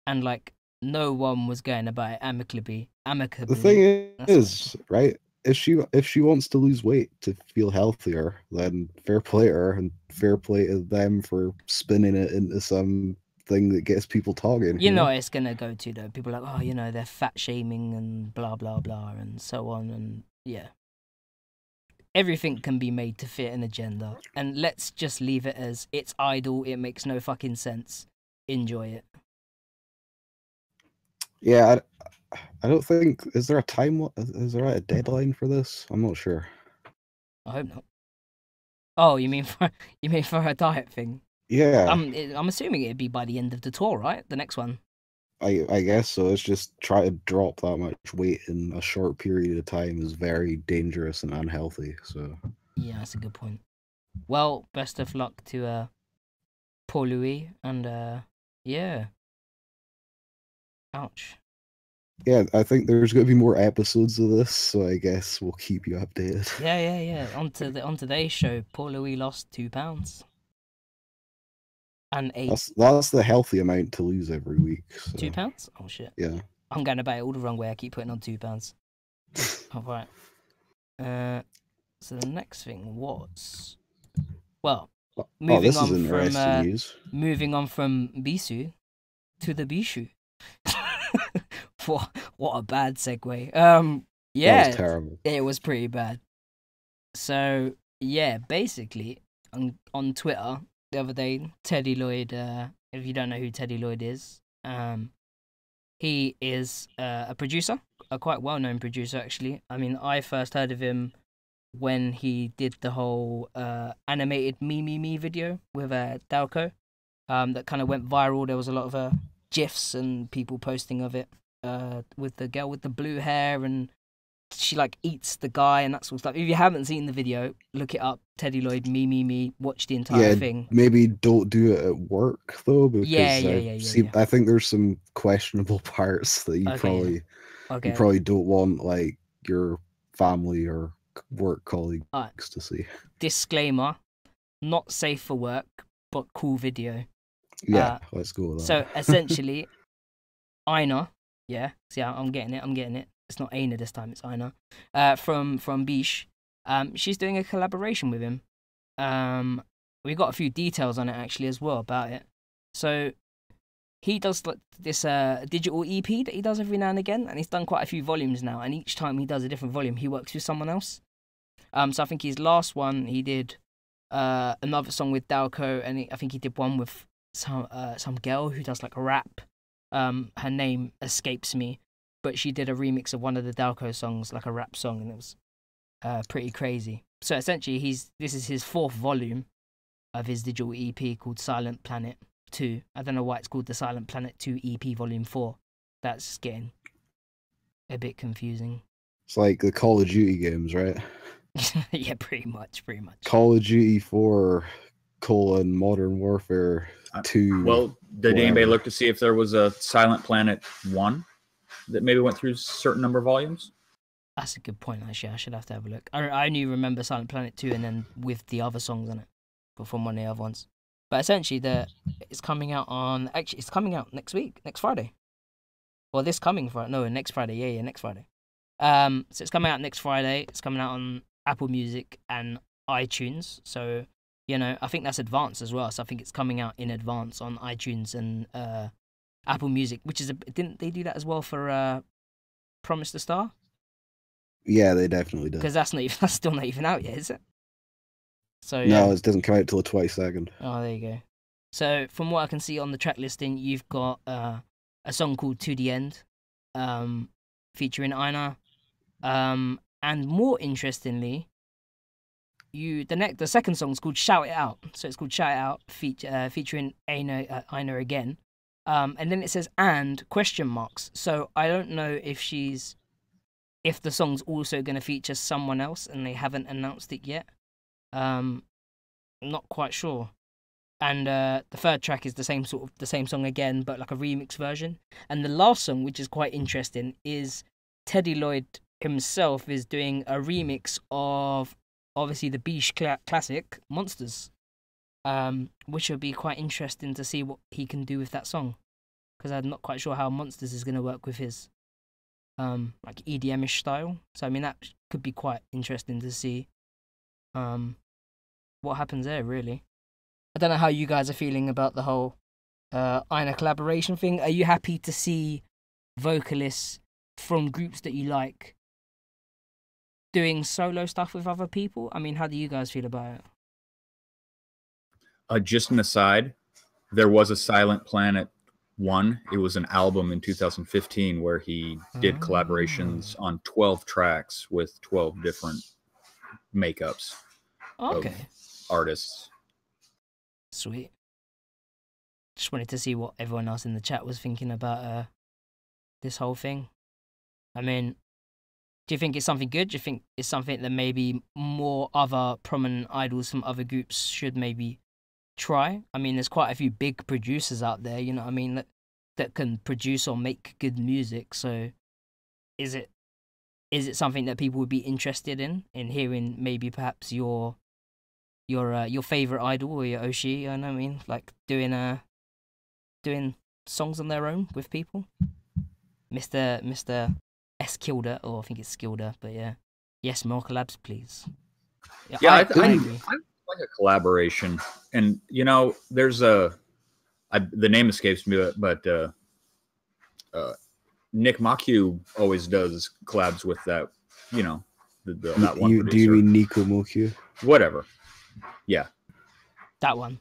And, like, no one was going about it amicably. The thing is, right, if she wants to lose weight to feel healthier, then fair play to her and fair play to them for spinning it into some thing that gets people talking. You know what it's gonna go to though. People are like, oh, they're fat shaming and blah blah blah and so on, and yeah. everything can be made to fit an agenda, and let's just leave it as it's idle. It makes no fucking sense. Enjoy it. Yeah, I don't think, is there a deadline for this? I'm not sure. I hope not. Oh, you mean for a diet thing? Yeah. I'm assuming it'd be by the end of the tour, right? The next one. I guess so. It's just try to drop that much weight in a short period of time is very dangerous and unhealthy. So yeah, that's a good point. Well, best of luck to Paul Louis, and yeah. Ouch. Yeah, I think there's going to be more episodes of this, so I guess we'll keep you updated. Yeah. On today's show, Paul Louis lost 2 pounds. And that's the healthy amount to lose every week. So. 2 pounds? Oh shit. Yeah. I'm going about it all the wrong way. I keep putting on 2 pounds. All right. So the next thing was, well, moving on from Bisou to the Bishu. What a bad segue. Yeah, that was terrible. It was pretty bad. So yeah, basically on Twitter the other day, Teddy Lloyd. If you don't know who Teddy Lloyd is, he is a producer, a quite well-known producer actually. I mean, I first heard of him when he did the whole animated Me video with Dalco, that kind of went viral. There was a lot of GIFs and people posting of it, with the girl with the blue hair, and she like eats the guy and that sort of stuff. If you haven't seen the video, look it up. Teddy Lloyd, me, watch the entire thing. Maybe don't do it at work though, because I think there's some questionable parts that you probably don't want like your family or work colleagues to see. Disclaimer: not safe for work, but cool video. Yeah, let's go with that. So essentially, Aina, I'm getting it. It's not Aina this time, it's Aina. From Bish. She's doing a collaboration with him. We got a few details on it actually as well about it. So he does like this digital EP that he does every now and again, and he's done quite a few volumes now, and each time he does a different volume, he works with someone else. So I think his last one, he did another song with Dalco, and I think he did one with some girl who does like a rap. Her name escapes me, but she did a remix of one of the Dalco songs, like a rap song, and it was pretty crazy. So essentially, this is his 4th volume of his digital EP called Silent Planet 2. I don't know why it's called the Silent Planet 2 EP Volume 4. That's getting a bit confusing. It's like the Call of Duty games, right? Yeah, pretty much. Call of Duty 4, Modern Warfare 2. Well, did anybody look to see if there was a Silent Planet 1 that maybe went through a certain number of volumes? That's a good point, actually. I should have to have a look. I only remember Silent Planet 2 and then with the other songs on it, but from one of the other ones. But essentially, it's coming out it's coming out next week, next Friday. Well, this coming Friday. No, next Friday. Yeah, next Friday. So it's coming out next Friday. It's coming out on Apple Music and iTunes. So, I think that's advanced as well. So I think it's coming out in advance on iTunes and Apple Music, which is didn't they do that as well for Promise the Star? Yeah, they definitely did. Because that's still not even out yet, is it? So no, it doesn't come out till the 22nd. Oh, there you go. So from what I can see on the track listing, you've got a song called To the End, featuring Aina, and more interestingly, the second song is called Shout It Out. So it's called Shout It Out, featuring Aina again. And then it says and question marks. So I don't know if the song's also going to feature someone else and they haven't announced it yet. Not quite sure. And the third track is the same song again, but like a remix version. And the last song, which is quite interesting, is Teddy Lloyd himself is doing a remix of obviously the Bish classic Monsters, which will be quite interesting to see what he can do with that song, because I'm not quite sure how Monsters is going to work with his like EDM-ish style. So I mean, that could be quite interesting to see what happens there, really. I don't know how you guys are feeling about the whole Aina collaboration thing. Are you happy to see vocalists from groups that you like doing solo stuff with other people? I mean, how do you guys feel about it? Just an aside, there was a Silent Planet 1. It was an album in 2015 where he did collaborations on 12 tracks with 12 different makeups of artists. Sweet. Just wanted to see what everyone else in the chat was thinking about this whole thing. I mean, do you think it's something good? Do you think it's something that maybe more other prominent idols from other groups should maybe try? I mean, there's quite a few big producers out there, you know what I mean, that can produce or make good music. So is it something that people would be interested in hearing maybe perhaps your favorite idol or your Oshi, you know what I mean, like doing songs on their own with people? Mr. S. Kilda, or I think it's Skilda, but yeah. Yes, more collabs, please. Yeah, I agree. I like a collaboration. And, you know, there's the name escapes me, but Nick Maku always does collabs with that, you know, that one producer. Do you mean Nico Moku? Whatever. Yeah. That one.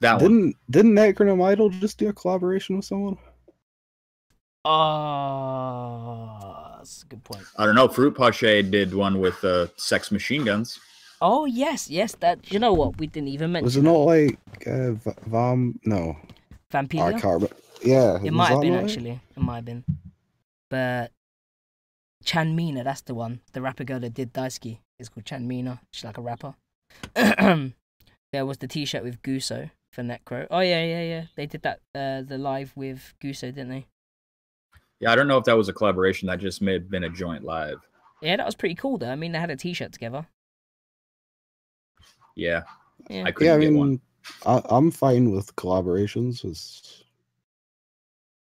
Didn't Necronome Idol just do a collaboration with someone? Oh, that's a good point. I don't know. Fruit Pache did one with Sex Machine Guns. Oh, yes. That, you know what? We didn't even mention. Was it not like no. Vampilia? I can't remember. Yeah. It might have been, actually. It might have been. But Chanmomo, that's the one. The rapper girl that did Daisuke is called Chanmomo. She's like a rapper. There was the t-shirt with Guso for Necro. Oh, yeah. They did that, the live with Guso, didn't they? Yeah, I don't know if that was a collaboration. That just may have been a joint live. Yeah, that was pretty cool, though. I mean, they had a t-shirt together. Yeah. I couldn't get one. I'm fine with collaborations.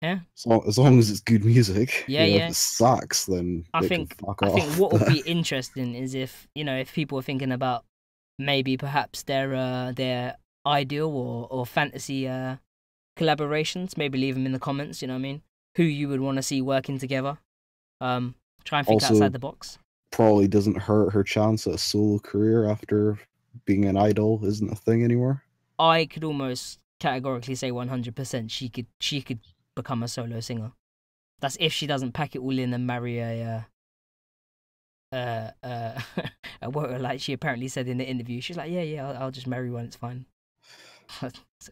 Yeah. As long as it's good music. Yeah. If it sucks, then I think what would be interesting is if people are thinking about maybe perhaps their ideal or fantasy collaborations, maybe leave them in the comments, you know what I mean? Who you would want to see working together. Try and think outside the box. Probably doesn't hurt her chance at a solo career after being an idol isn't a thing anymore. I could almost categorically say 100% she could become a solo singer. That's if she doesn't pack it all in and marry a like she apparently said in the interview. She's like, yeah, I'll just marry one. It's fine.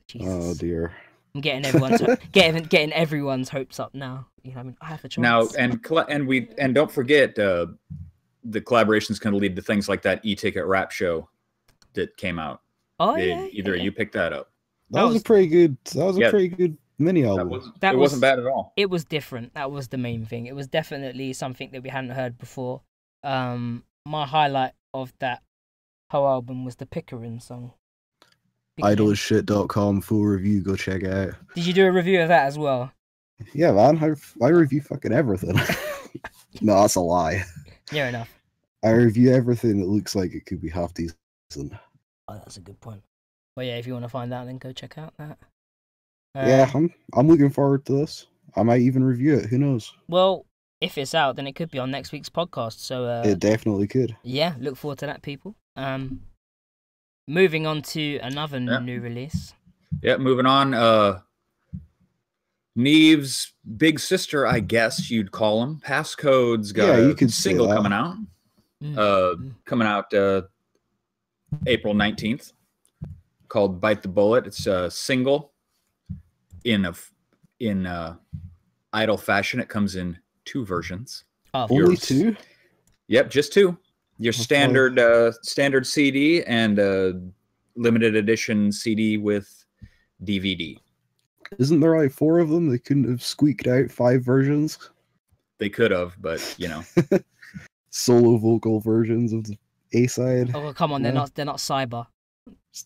Jesus. Oh dear. I'm getting everyone's getting everyone's hopes up now. You know, I mean, I have a choice now, and don't forget the collaborations can lead to things like that e-ticket rap show that came out. Oh you picked that up. That was a pretty good. That was a pretty good mini album. It wasn't bad at all. It was different. That was the main thing. It was definitely something that we hadn't heard before. My highlight of that whole album was the Pickering song. Idolishit.com full review. Go check it out. Did you do a review of that as well? Yeah, man. I review fucking everything. No, that's a lie. Fair enough. I review everything that looks like it could be half decent. Oh, that's a good point. Well, yeah, if you want to find out, then go check out that. Yeah, I'm looking forward to this. I might even review it. Who knows? Well, if it's out, then it could be on next week's podcast. So it definitely could. Yeah, look forward to that, people. Moving on to another new release. Yeah, moving on. Neve's big sister, I guess you'd call him. PassCode's got a single coming out. Coming out April 19th, called "Bite the Bullet." It's a single in idol fashion. It comes in 2 versions. Only 2? Yep, just 2. Your standard standard CD and limited edition CD with DVD. Isn't there like 4 of them? They couldn't have squeaked out 5 versions. They could have, but you know, solo vocal versions of the A side. Oh come on, they're not cyber.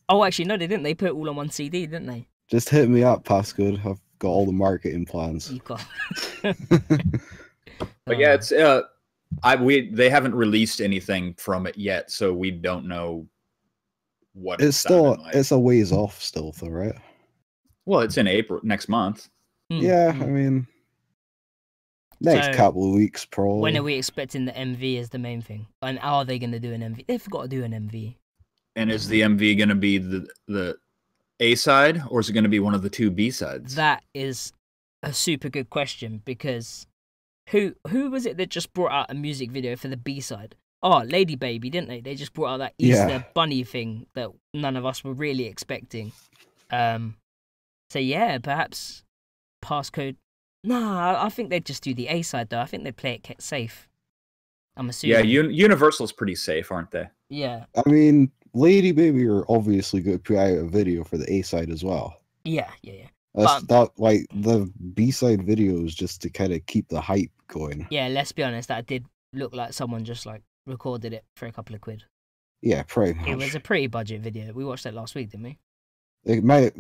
Oh, actually, no, they didn't. They put it all on one CD, didn't they? Just hit me up, PassCode. I've got all the marketing plans. You got. But yeah, it's they haven't released anything from it yet, so we don't know what it's still like. It's a ways off still, though, right? Well, it's in April next month. Yeah, I mean, Next couple of weeks, probably. When are we expecting the MV is the main thing? And are they going to do an MV? They've got to do an MV. And is the MV going to be the A side, or is it going to be one of the two B sides? That is a super good question, because who was it that just brought out a music video for the B side? Oh, Lady Baby, didn't they? They just brought out that Easter bunny thing that none of us were really expecting. So yeah, perhaps PassCode. Nah, I think they'd just do the A side though. I think they'd play it safe. I'm assuming. Yeah, Universal's pretty safe, aren't they? Yeah. I mean, Lady Baby are obviously going to put out a video for the A side as well. Yeah. Like the B side video is just to kind of keep the hype going. Yeah, let's be honest, that did look like someone just like recorded it for a couple of quid. Yeah, pretty much. It was a pretty budget video. We watched it last week, didn't we?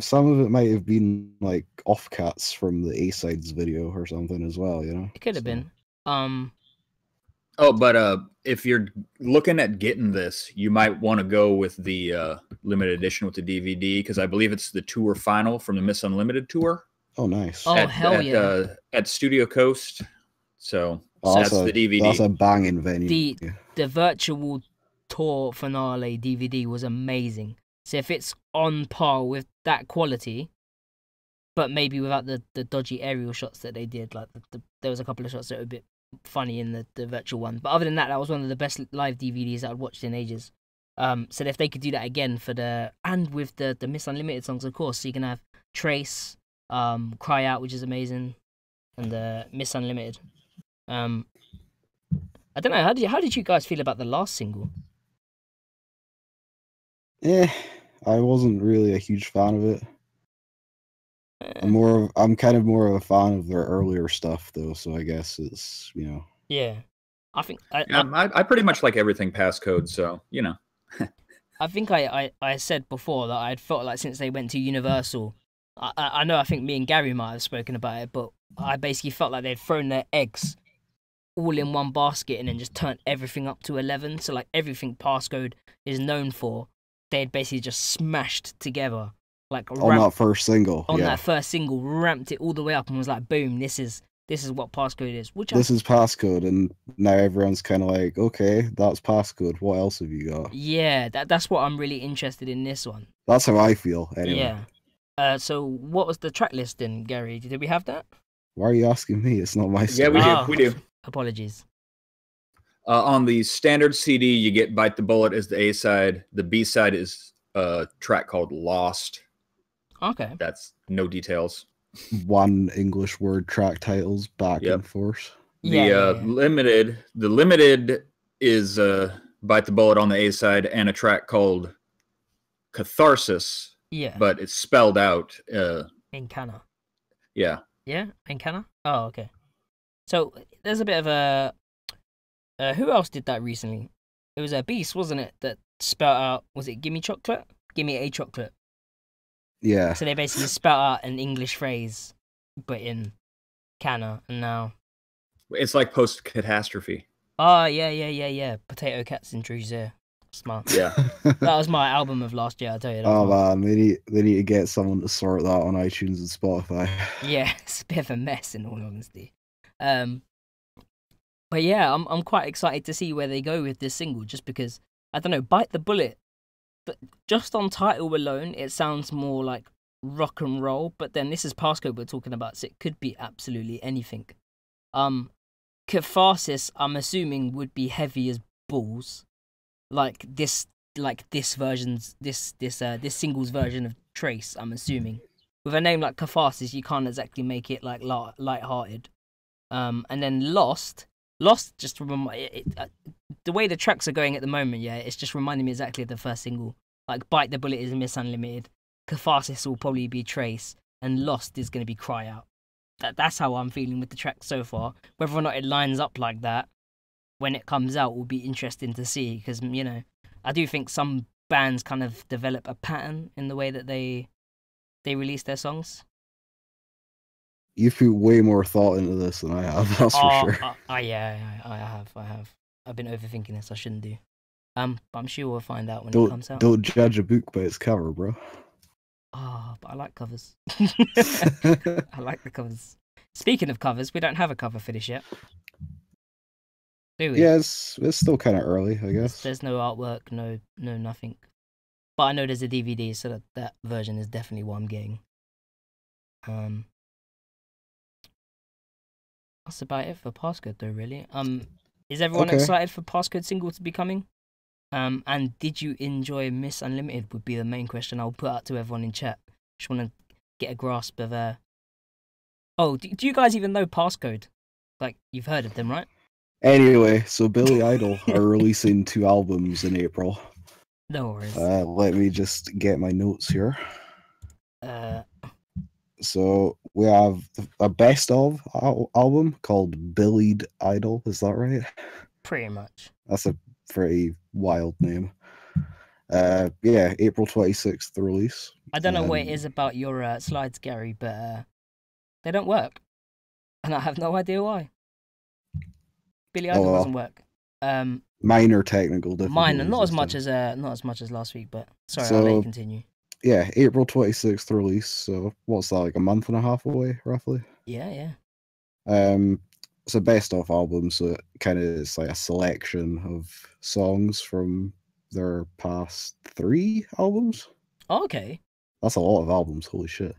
Some of it might have been like offcuts from the A sides video or something as well, you know. It could have been. Oh, but if you're looking at getting this, you might want to go with the limited edition with the DVD, because I believe it's the tour final from the Miss Unlimited tour. Oh, nice. Oh, hell yeah. At Studio Coast. So that's the DVD. That's a banging venue. The virtual tour finale DVD was amazing. So if it's on par with that quality, but maybe without the dodgy aerial shots that they did, like there was a couple of shots that were a bit funny in the virtual one, but other than that, that was one of the best live DVDs that I'd watched in ages. So if they could do that again with the Miss Unlimited songs, of course, so you can have Trace, Cry Out, which is amazing, and the Miss Unlimited. I don't know, how did you guys feel about the last single? I wasn't really a huge fan of it. I'm kind of more of a fan of their earlier stuff though, so I guess it's, you know. Yeah. I think I pretty much like everything PassCode, so you know. I think I said before that I'd felt like since they went to Universal, I know I think me and Gary might have spoken about it, but I basically felt like they'd thrown their eggs all in one basket and then just turned everything up to 11. So like everything PassCode is known for, they'd basically just smashed together. Like on that first single. That first single, ramped it all the way up and was like, boom, this is what PassCode is. This is PassCode, and now everyone's kind of like, okay, that's PassCode. What else have you got? Yeah, that's what I'm really interested in this one. That's how I feel, anyway. Yeah. So what was the track list then, Gary? Did we have that? Why are you asking me? It's not my story. Yeah, we do. Apologies. On the standard CD, you get Bite the Bullet as the A side. The B side is a track called Lost. Okay. That's no details. One English word track titles back and forth. Limited is Bite the Bullet on the A side and a track called Catharsis. Yeah. But it's spelled out. Encana. Yeah. Yeah, Encana? Oh, okay. So there's a bit of a... who else did that recently? It was a Beast, wasn't it? That spelled out... Was it Gimme Chocolate? Gimme a Chocolate. Yeah. So they basically spelled out an English phrase, but in Canna, and now... It's like post-catastrophe. Oh, yeah. Potato Cats in Druze. Smart. Yeah. That was my album of last year, I'll tell you that. Oh, man, they need to get someone to sort that on iTunes and Spotify. Yeah, it's a bit of a mess, in all honesty. But yeah, I'm quite excited to see where they go with this single, just because, I don't know, Bite the Bullet, but just on title alone, it sounds more like rock and roll, but then this is PassCode we're talking about, so it could be absolutely anything. Catharsis, I'm assuming, would be heavy as balls, like this single's version of Trace, I'm assuming. With a name like Catharsis, you can't exactly make it like light-hearted. And then Lost just the way the tracks are going at the moment, yeah, it's just reminding me exactly of the first single. Like Bite the Bullet is Miss Unlimited, Catharsis will probably be Trace, and Lost is going to be Cry Out. That's how I'm feeling with the track so far. Whether or not it lines up like that when it comes out will be interesting to see, because, you know, I do think some bands kind of develop a pattern in the way that they release their songs. You put way more thought into this than I have, that's for sure. Yeah, I have. I've been overthinking this, I shouldn't do. But I'm sure we'll find out when it comes out. Don't judge a book by its cover, bro. Oh, but I like covers. I like the covers. Speaking of covers, we don't have a cover for this yet, do we? Yeah, it's still kind of early, I guess. There's no artwork, no nothing. But I know there's a DVD, so that version is definitely what I'm getting. That's about it for PassCode, though. Really. Is everyone excited for PassCode single to be coming? And did you enjoy Miss Unlimited? Would be the main question I'll put out to everyone in chat. Just want to get a grasp of. Oh, do you guys even know PassCode? Like, you've heard of them, right? Anyway, so BILLIE IDLE are releasing 2 albums in April. No worries. Let me just get my notes here. So we have a best of album called BILLIE IDLE. Is that right? Pretty much. That's a pretty wild name. Yeah, April 26th the release. I don't know what it is about your slides, Gary, but they don't work, and I have no idea why. BILLIE IDLE doesn't work. Minor technical difficulties. Minor, not as much as last week, but sorry, I'll let you continue. Yeah, April 26th release. So what's that, like a month and a half away, roughly? Yeah. It's a best of album, so it kind of is like a selection of songs from their past 3 albums. Oh, okay. That's a lot of albums, holy shit.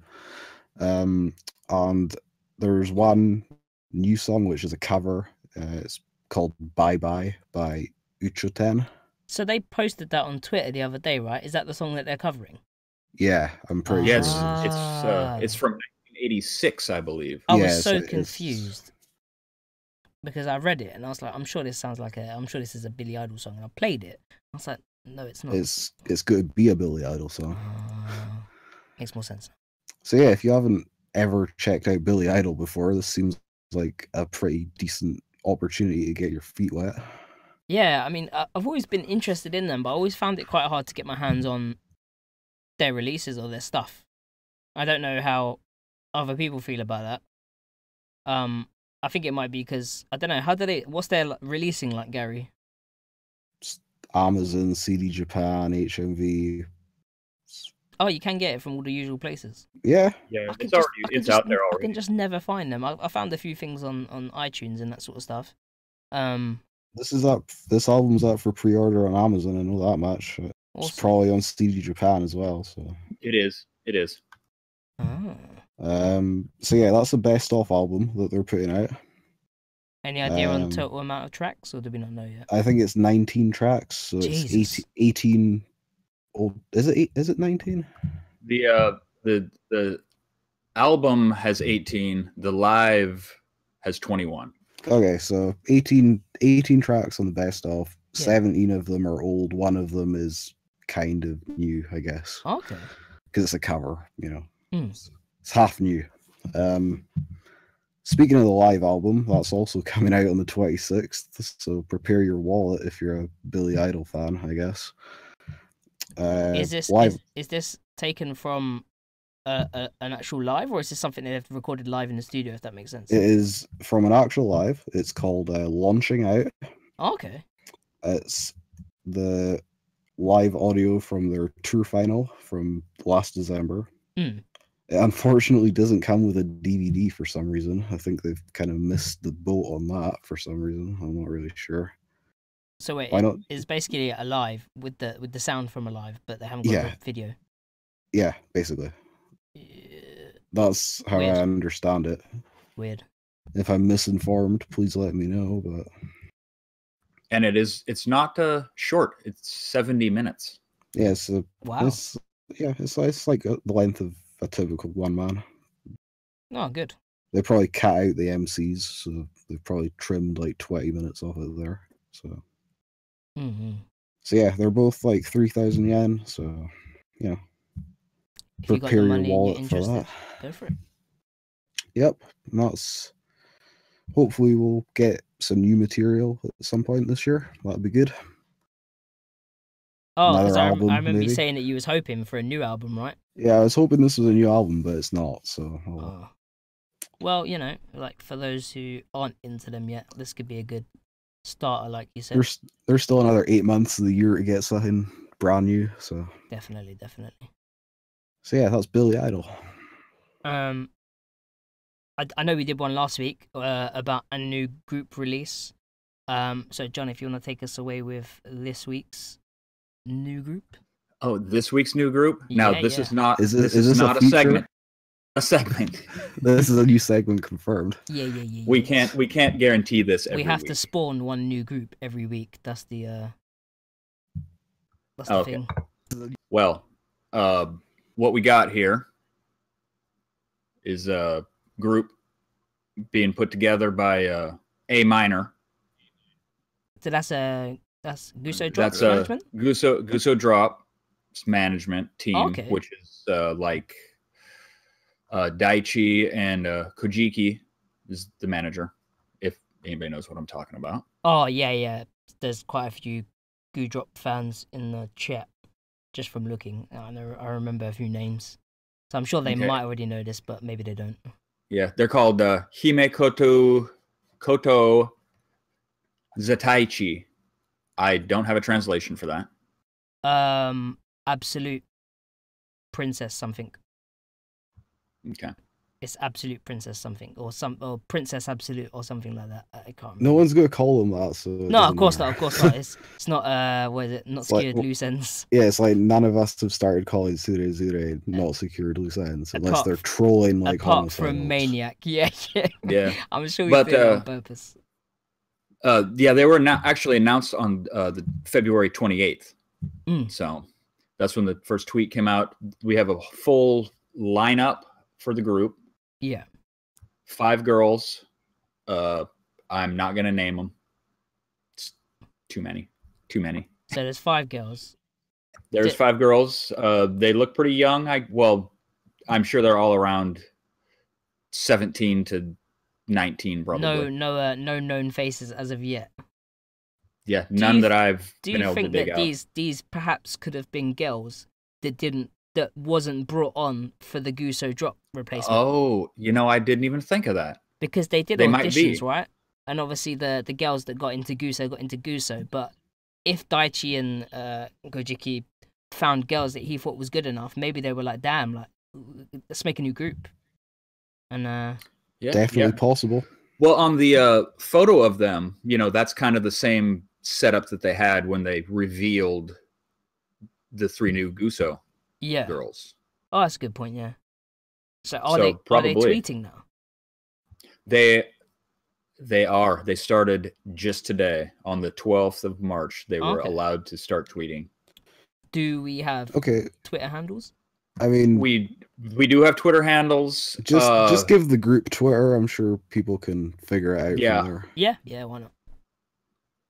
And there's one new song which is a cover. It's called Bye Bye by Uchoten. So they posted that on Twitter the other day, right? Is that the song that they're covering? Yeah, I'm pretty sure. It's from 1986, I believe. I was so confused because I read it and I was like, I'm sure this is a Billy Idol song, and I played it. I was like, no, it's not. It's going to be a Billy Idol song. Makes more sense. So yeah, if you haven't ever checked out Billy Idol before, this seems like a pretty decent opportunity to get your feet wet. Yeah, I mean, I've always been interested in them, but I always found it quite hard to get my hands on their releases or their stuff. I don't know how other people feel about that. I think it might be because I don't know what's their releasing like, Gary? Amazon, CD Japan, HMV. Oh, you can get it from all the usual places. Yeah, it's out there already. I can just never find them. I found a few things on iTunes and that sort of stuff. This album's up for pre-order on Amazon. I know that much. It's probably on CD Japan as well. So it is. Oh. So yeah, that's the best of album that they're putting out. Any idea on the total amount of tracks, or do we not know yet? I think it's 19 tracks, so Jesus. it's 18. Oh, is it 19? The album has 18. The live has 21. Okay, so 18 tracks on the best of. 17 of them are old. One of them is kind of new, I guess. Okay. Because it's a cover, you know. It's half new. Speaking of the live album, that's also coming out on the 26th. So prepare your wallet if you're a Billy Idol fan, I guess. Is this taken from an actual live, or is this something they've recorded live in the studio? If that makes sense. It is from an actual live. It's called Launching Out. Okay. It's the live audio from their tour final from last December. It unfortunately doesn't come with a DVD for some reason. I think they've kind of missed the boat on that for some reason. I'm not really sure. So wait, it's basically a live with the sound from a live, but they haven't got the video. Yeah, basically. That's how I understand it. Weird. If I'm misinformed, please let me know. But it's not short. It's 70 minutes. Yeah, so wow. It's like the length of a typical one man. Oh, good. They probably cut out the MCs, so they've probably trimmed like 20 minutes off it there. So. So yeah, they're both like 3,000 yen. So yeah, if you got the money and you're interested, go for it. Yep, and that's hopefully we'll get some new material at some point this year. That'd be good. Oh, because I remember you saying that you was hoping for a new album, right? Yeah, I was hoping this was a new album, but it's not. So. Well, you know, like for those who aren't into them yet, this could be a good starter, like you said. There's still another 8 months of the year to get something brand new. So. Definitely. So yeah, that's Billy Idol. I know we did one last week about a new group release. So John, if you want to take us away with this week's new group. Oh, this week's new group. Now this is not. Is this not a segment. A segment. This is a new segment confirmed. Yeah. We can't guarantee this every week. We have to spawn one new group every week. That's the thing. Well, what we got here is a group being put together by A minor. So that's Guso Drop management? Guso Drop management team, which is like Daichi and Kojiki is the manager, if anybody knows what I'm talking about. Oh, yeah. There's quite a few Goo Drop fans in the chat, just from looking. I remember a few names. So I'm sure they might already know this, but maybe they don't. Yeah, they're called Hime Koto Zataichi. I don't have a translation for that. Absolute Princess something. Okay. It's Absolute Princess something, or Princess Absolute, or something like that. I can't remember. No one's gonna call them that. So no, of course not. Of course not. It's not. What is it? Not secured loose ends. Yeah, it's like none of us have started calling Zure not secured loose ends unless they're trolling like. Apart from Maniac, yeah. I'm sure we did it on purpose. They were actually announced on the February 28th. So that's when the first tweet came out. We have a full lineup for the group. Yeah. 5 girls. I'm not going to name them. It's too many. So there's 5 girls. There's 5 girls. They look pretty young. I'm sure they're all around 17 to 19 probably. No known faces as of yet. Yeah, none that I've been able to dig out. Do you think that these perhaps could have been girls that wasn't brought on for the Guso Drop replacement? Oh, I didn't even think of that. Because they did auditions, right? And obviously the girls that got into Guso, but if Daichi and Kojiki found girls that he thought was good enough, maybe they were like, damn, like, let's make a new group. And definitely possible. Well, on the photo of them, that's kind of the same setup that they had when they revealed the 3 new Guso girls. Oh, that's a good point. Yeah. So are they tweeting now? They are. They started just today on the 12th of March. They were allowed to start tweeting. Do we have Twitter handles? I mean, we do have Twitter handles. Just give the group Twitter. I'm sure people can figure it out. Yeah. From there. Yeah. Why not?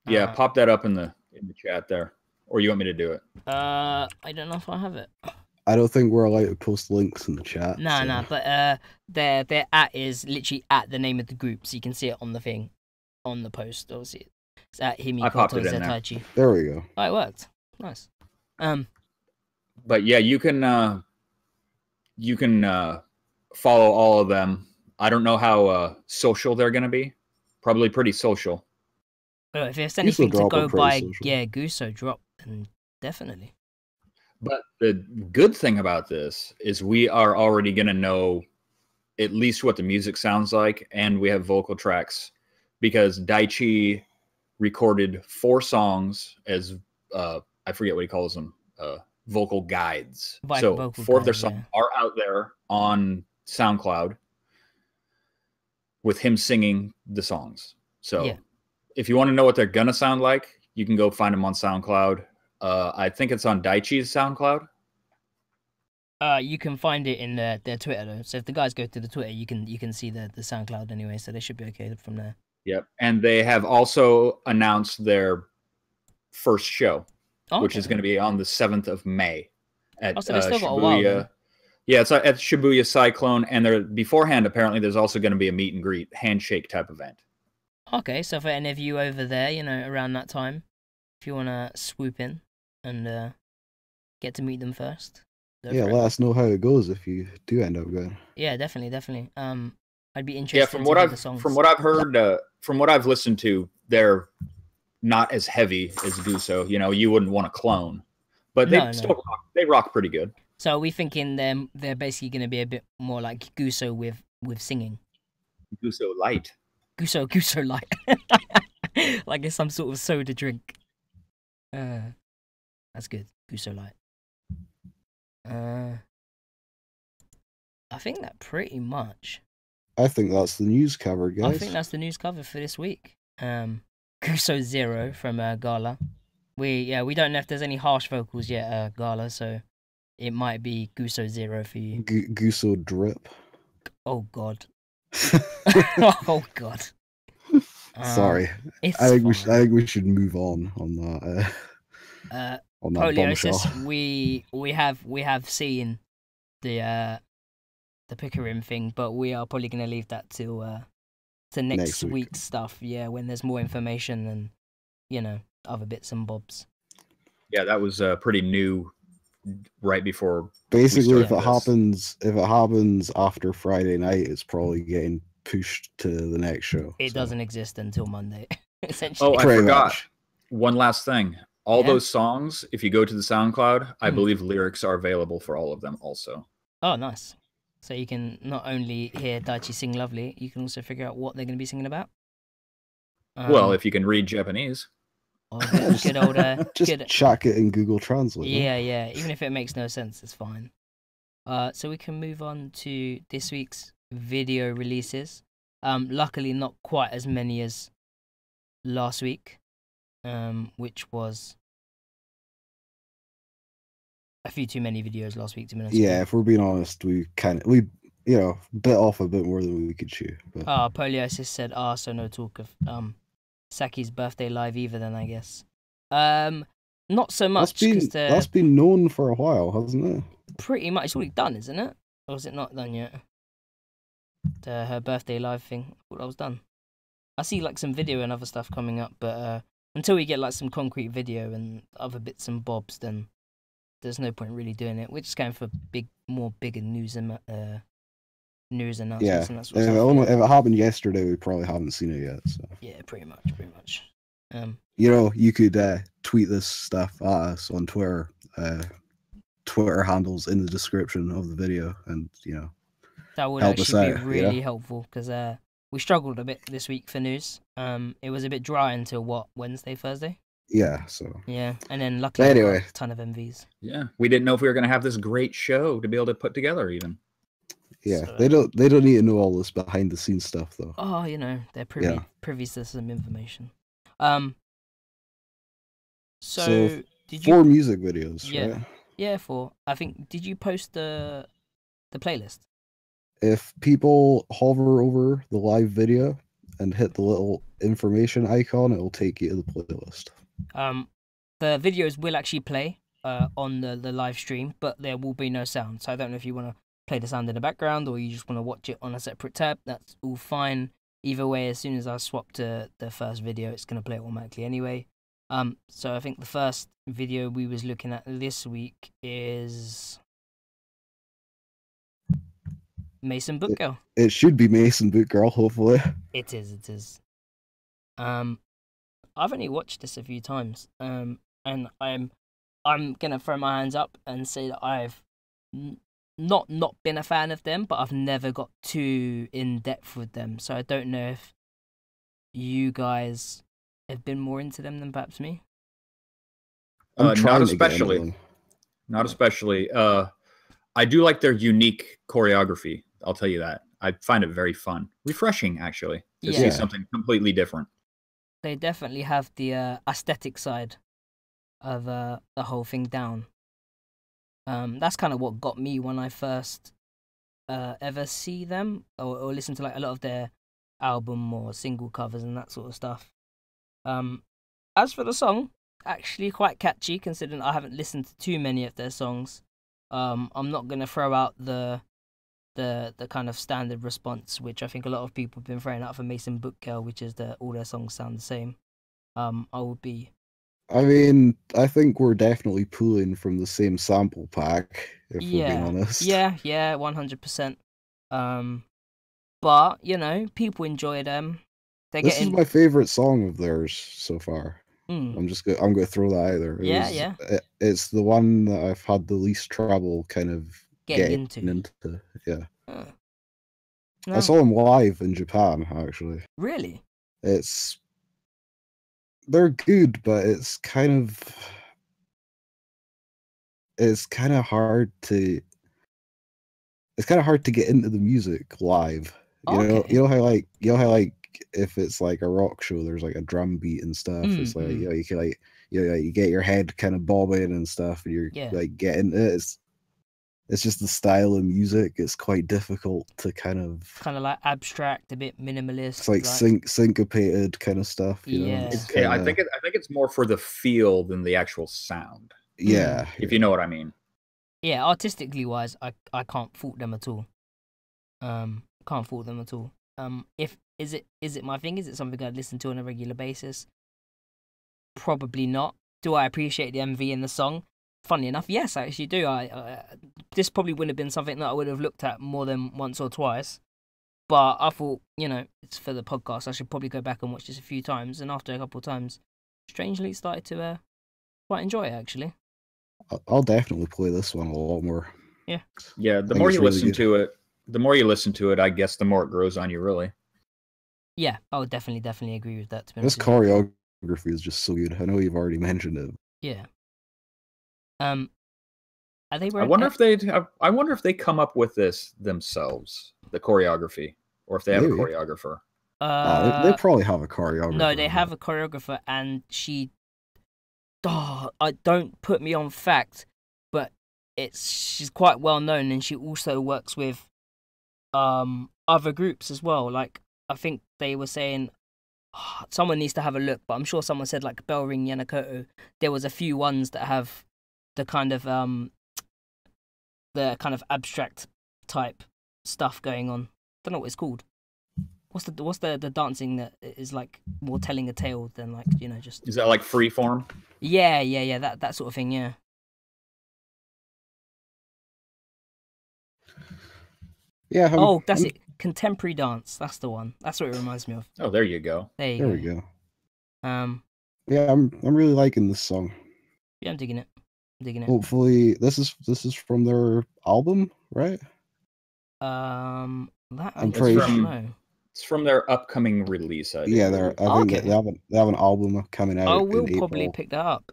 Yeah, pop that up in the chat there, or you want me to do it? I don't know if I have it. I don't think we're allowed to post links in the chat. Nah. But their at is literally at the name of the group, so you can see it on the thing, on the post. Obviously, it's at Himikoto Zetaichi. There we go. Oh, it worked. Nice. But yeah, you can follow all of them. I don't know how social they're gonna be. Probably pretty social. If there's anything to go by, Guso Drop, then definitely. But the good thing about this is we are already going to know at least what the music sounds like, and we have vocal tracks because Daichi recorded 4 songs as, I forget what he calls them, vocal guides. So 4 of their songs are out there on SoundCloud with him singing the songs. So if you want to know what they're going to sound like, you can go find them on SoundCloud. I think it's on Daichi's SoundCloud. You can find it in their Twitter though. So if the guys go to the Twitter, you can see the SoundCloud anyway. So they should be okay from there. Yep, and they have also announced their first show, which is going to be on the 7th of May at so they still got Shibuya. A while, then. Yeah, it's at Shibuya Cyclone, and there beforehand apparently there's also going to be a meet and greet handshake type event. Okay, so for any of you over there, around that time, if you want to swoop in and get to meet them first. Let us know how it goes if you do end up going. Yeah, definitely. I'd be interested. Yeah, from what I've heard, from what I've listened to, they're not as heavy as Guso. You wouldn't want to clone, but they rock pretty good. So are we thinking they're basically going to be a bit more like Guso with singing? Guso Light. Guso Light. Like it's some sort of soda drink. That's good. Guso Light. I think that pretty much. I think that's the news cover, guys. I think that's the news cover for this week. Guso Zero from Gala. We don't know if there's any harsh vocals yet, Gala, so it might be Guso Zero for you. Guso Drip. Oh God. Oh God. Sorry. I think we should move on that. On that Poliosis. We have seen the Pickering thing, but we are probably gonna leave that to next week's stuff. Yeah, when there's more information and other bits and bobs. Yeah, that was pretty new. Right before. Basically, if it happens after Friday night, it's probably getting pushed to the next show. It doesn't exist until Monday. Essentially. Oh, I forgot. One last thing. All those songs, if you go to the SoundCloud, I believe lyrics are available for all of them also. Oh, nice. So you can not only hear Daichi sing lovely, you can also figure out what they're going to be singing about. Well, if you can read Japanese. Oh, good old, just chuck it in Google Translate. Yeah. Even if it makes no sense, it's fine. So we can move on to this week's video releases. Luckily, not quite as many as last week, which was a few too many videos last week. To be honest. Yeah, if we're being honest, we bit off a bit more than we could chew. But... Poliosis said, so no talk of Saki's birthday live either then, I guess. Not so much. That's been known for a while, hasn't it? Pretty much. It's already done, isn't it? Or is it not done yet? Her birthday live thing. I thought that was done. I see like some video and other stuff coming up, but until we get like some concrete video and other bits and bobs, then there's no point really doing it. We're just going for bigger news announcements. Yeah, and that sort of if it happened yesterday, we probably haven't seen it yet. So. Yeah, pretty much. You could tweet this stuff at us on Twitter. Twitter handles in the description of the video, and that would actually be really helpful because we struggled a bit this week for news. It was a bit dry until Wednesday, Thursday. Yeah, so yeah, and then luckily we got a ton of MVs. Yeah, we didn't know if we were going to have this great show to be able to put together even. Yeah, so, they don't need to know all this behind the scenes stuff though. Oh, they're privy to some information. So did you 4 music videos, right? Yeah, 4. I think, did you post the playlist? If people hover over the live video and hit the little information icon, it will take you to the playlist. The videos will actually play on the live stream, but there will be no sound. So I don't know if you want to play the sound in the background or you just want to watch it on a separate tab. That's all fine. Either way, as soon as I swap to the first video, it's going to play automatically anyway. So I think the first video we was looking at this week is Maison Book Girl. It should be Maison Book Girl, hopefully. It is. I've only watched this a few times, and I'm gonna throw my hands up and say that I've not been a fan of them, but I've never got too in depth with them. So I don't know if you guys have been more into them than perhaps me. Not especially. Not especially. I do like their unique choreography. I'll tell you that. I find it very fun, refreshing actually, to see something completely different. They definitely have the aesthetic side of the whole thing down. That's kind of what got me when I first ever see them or listen to like a lot of their album or single covers and that sort of stuff. As for the song, actually quite catchy considering I haven't listened to too many of their songs. I'm not gonna throw out the kind of standard response, which I think a lot of people have been throwing out for Maison Book Girl, which is that all their songs sound the same. I mean, I think we're definitely pulling from the same sample pack, if we're being honest. Yeah, 100%. But, people enjoy them. This is my favorite song of theirs so far. I'm gonna throw that out there. It's the one that I've had the least trouble kind of getting into. Yeah. No. I saw them live in Japan, actually. Really? They're good, but it's kind of hard to get into the music live. You know how if it's like a rock show, there's like a drum beat and stuff. It's like you can like you get your head kind of bobbing and stuff, and you're like getting it. It's just the style of music. It's quite difficult to kind of like abstract, a bit minimalist. It's like syncopated kind of stuff. You know? I think it's more for the feel than the actual sound. Yeah, if you know what I mean. Yeah, artistically wise, I can't fault them at all. Can't fault them at all. Is it my thing? Is it something I'd listen to on a regular basis? Probably not. Do I appreciate the MV in the song? Funny enough, yes, I actually do. This probably wouldn't have been something that I would have looked at more than once or twice. But I thought, it's for the podcast. I should probably go back and watch this a few times. And after a couple of times, strangely started to quite enjoy it, actually. I'll definitely play this one a lot more. Yeah. Yeah, the more you listen to it, I guess the more it grows on you, really. Yeah, I would definitely agree with that. To be this choreography is just so good. I know you've already mentioned it. Yeah. Are they? I wonder if they come up with this themselves, the choreography, or if they have a choreographer. They probably have a choreographer. No, they have a choreographer, and she. Don't put me on fact, but she's quite well known, and she also works with other groups as well. Like I think they were saying someone needs to have a look, but I'm sure someone said like Bell Ring Yanakoto. There was a few ones that have the kind of abstract type stuff going on. Don't know what it's called. What's the dancing that is like more telling a tale than like just. Is that like free form? Yeah. That sort of thing. Yeah. Yeah. That's it. Contemporary dance. That's the one. That's what it reminds me of. Oh, there you go. There we go. Yeah, I'm really liking this song. Yeah, I'm digging it. Hopefully, this is from their album, right? That I'm pretty sure. It's from their upcoming release. I think they have an album coming out. I will in probably April. pick that up.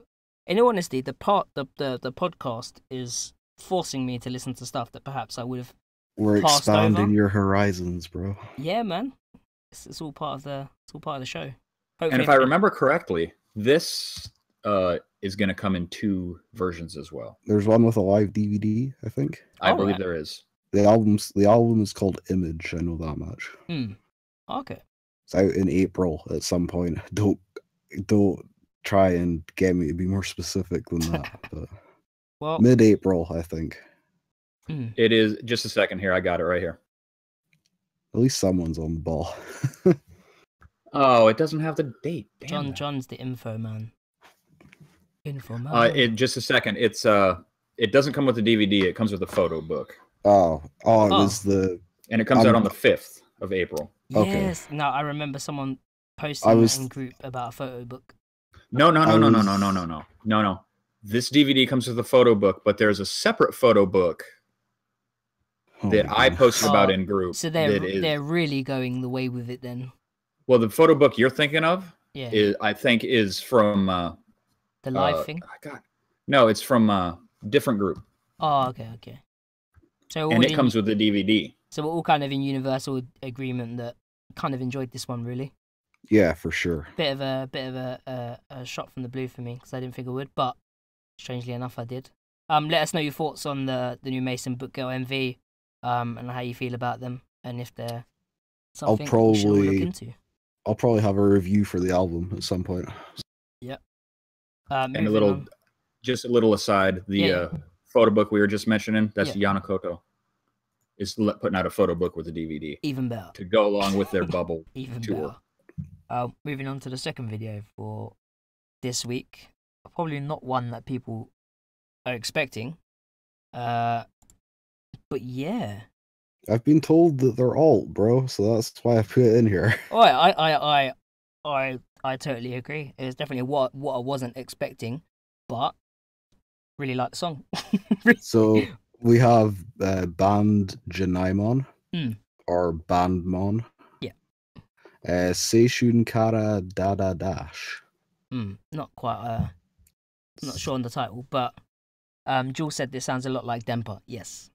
In all honesty, the podcast is forcing me to listen to stuff that perhaps I would have. We're expanding your horizons, bro. Yeah, man. It's all part of the show. Hopefully, and if I remember correctly, this is going to come in 2 versions as well. There's one with a live DVD, I think. I believe there is. The album is called Image. I know that much. Okay. It's out in April at some point. Don't try and get me to be more specific than that. But well, mid-April, I think. It is. Just a second here. I got it right here. At least someone's on the ball. Oh, it doesn't have the date. Damn John's the info man. Just a second. It doesn't come with the DVD. It comes with a photo book. It was and it comes out on the 5th of April. Yes. Okay. No, I remember someone posting in group about a photo book. No. This DVD comes with a photo book, but there's a separate photo book that I posted about in group. So they're really going the way with it then. Well, the photo book you're thinking of, I think is from the live thing. No, it's from a different group. Oh, okay. So it comes with the DVD. So we're all kind of in universal agreement that kind of enjoyed this one, really. Yeah, for sure. Bit of a shot from the blue for me because I didn't think I would, but strangely enough, I did. Let us know your thoughts on the new Maison Book Girl MV, and how you feel about them, and if they're something we should look into. I'll probably have a review for the album at some point. Yep. And just a little aside, the photo book we were just mentioning, that's Yanakoto. Is putting out a photo book with a DVD. Even better. To go along with their bubble Even tour. Better. Moving on to the second video for this week. Probably not one that people are expecting. But yeah. I've been told that they're alt, bro, so that's why I put it in here. Oh, I totally agree. It was definitely what I wasn't expecting, but really like the song. So we have band Ja Naimon. or Bandmon. Yeah. Seishun Kara Dada Dash. Not quite. I'm not sure on the title, but Jules said this sounds a lot like Dempa. Yes.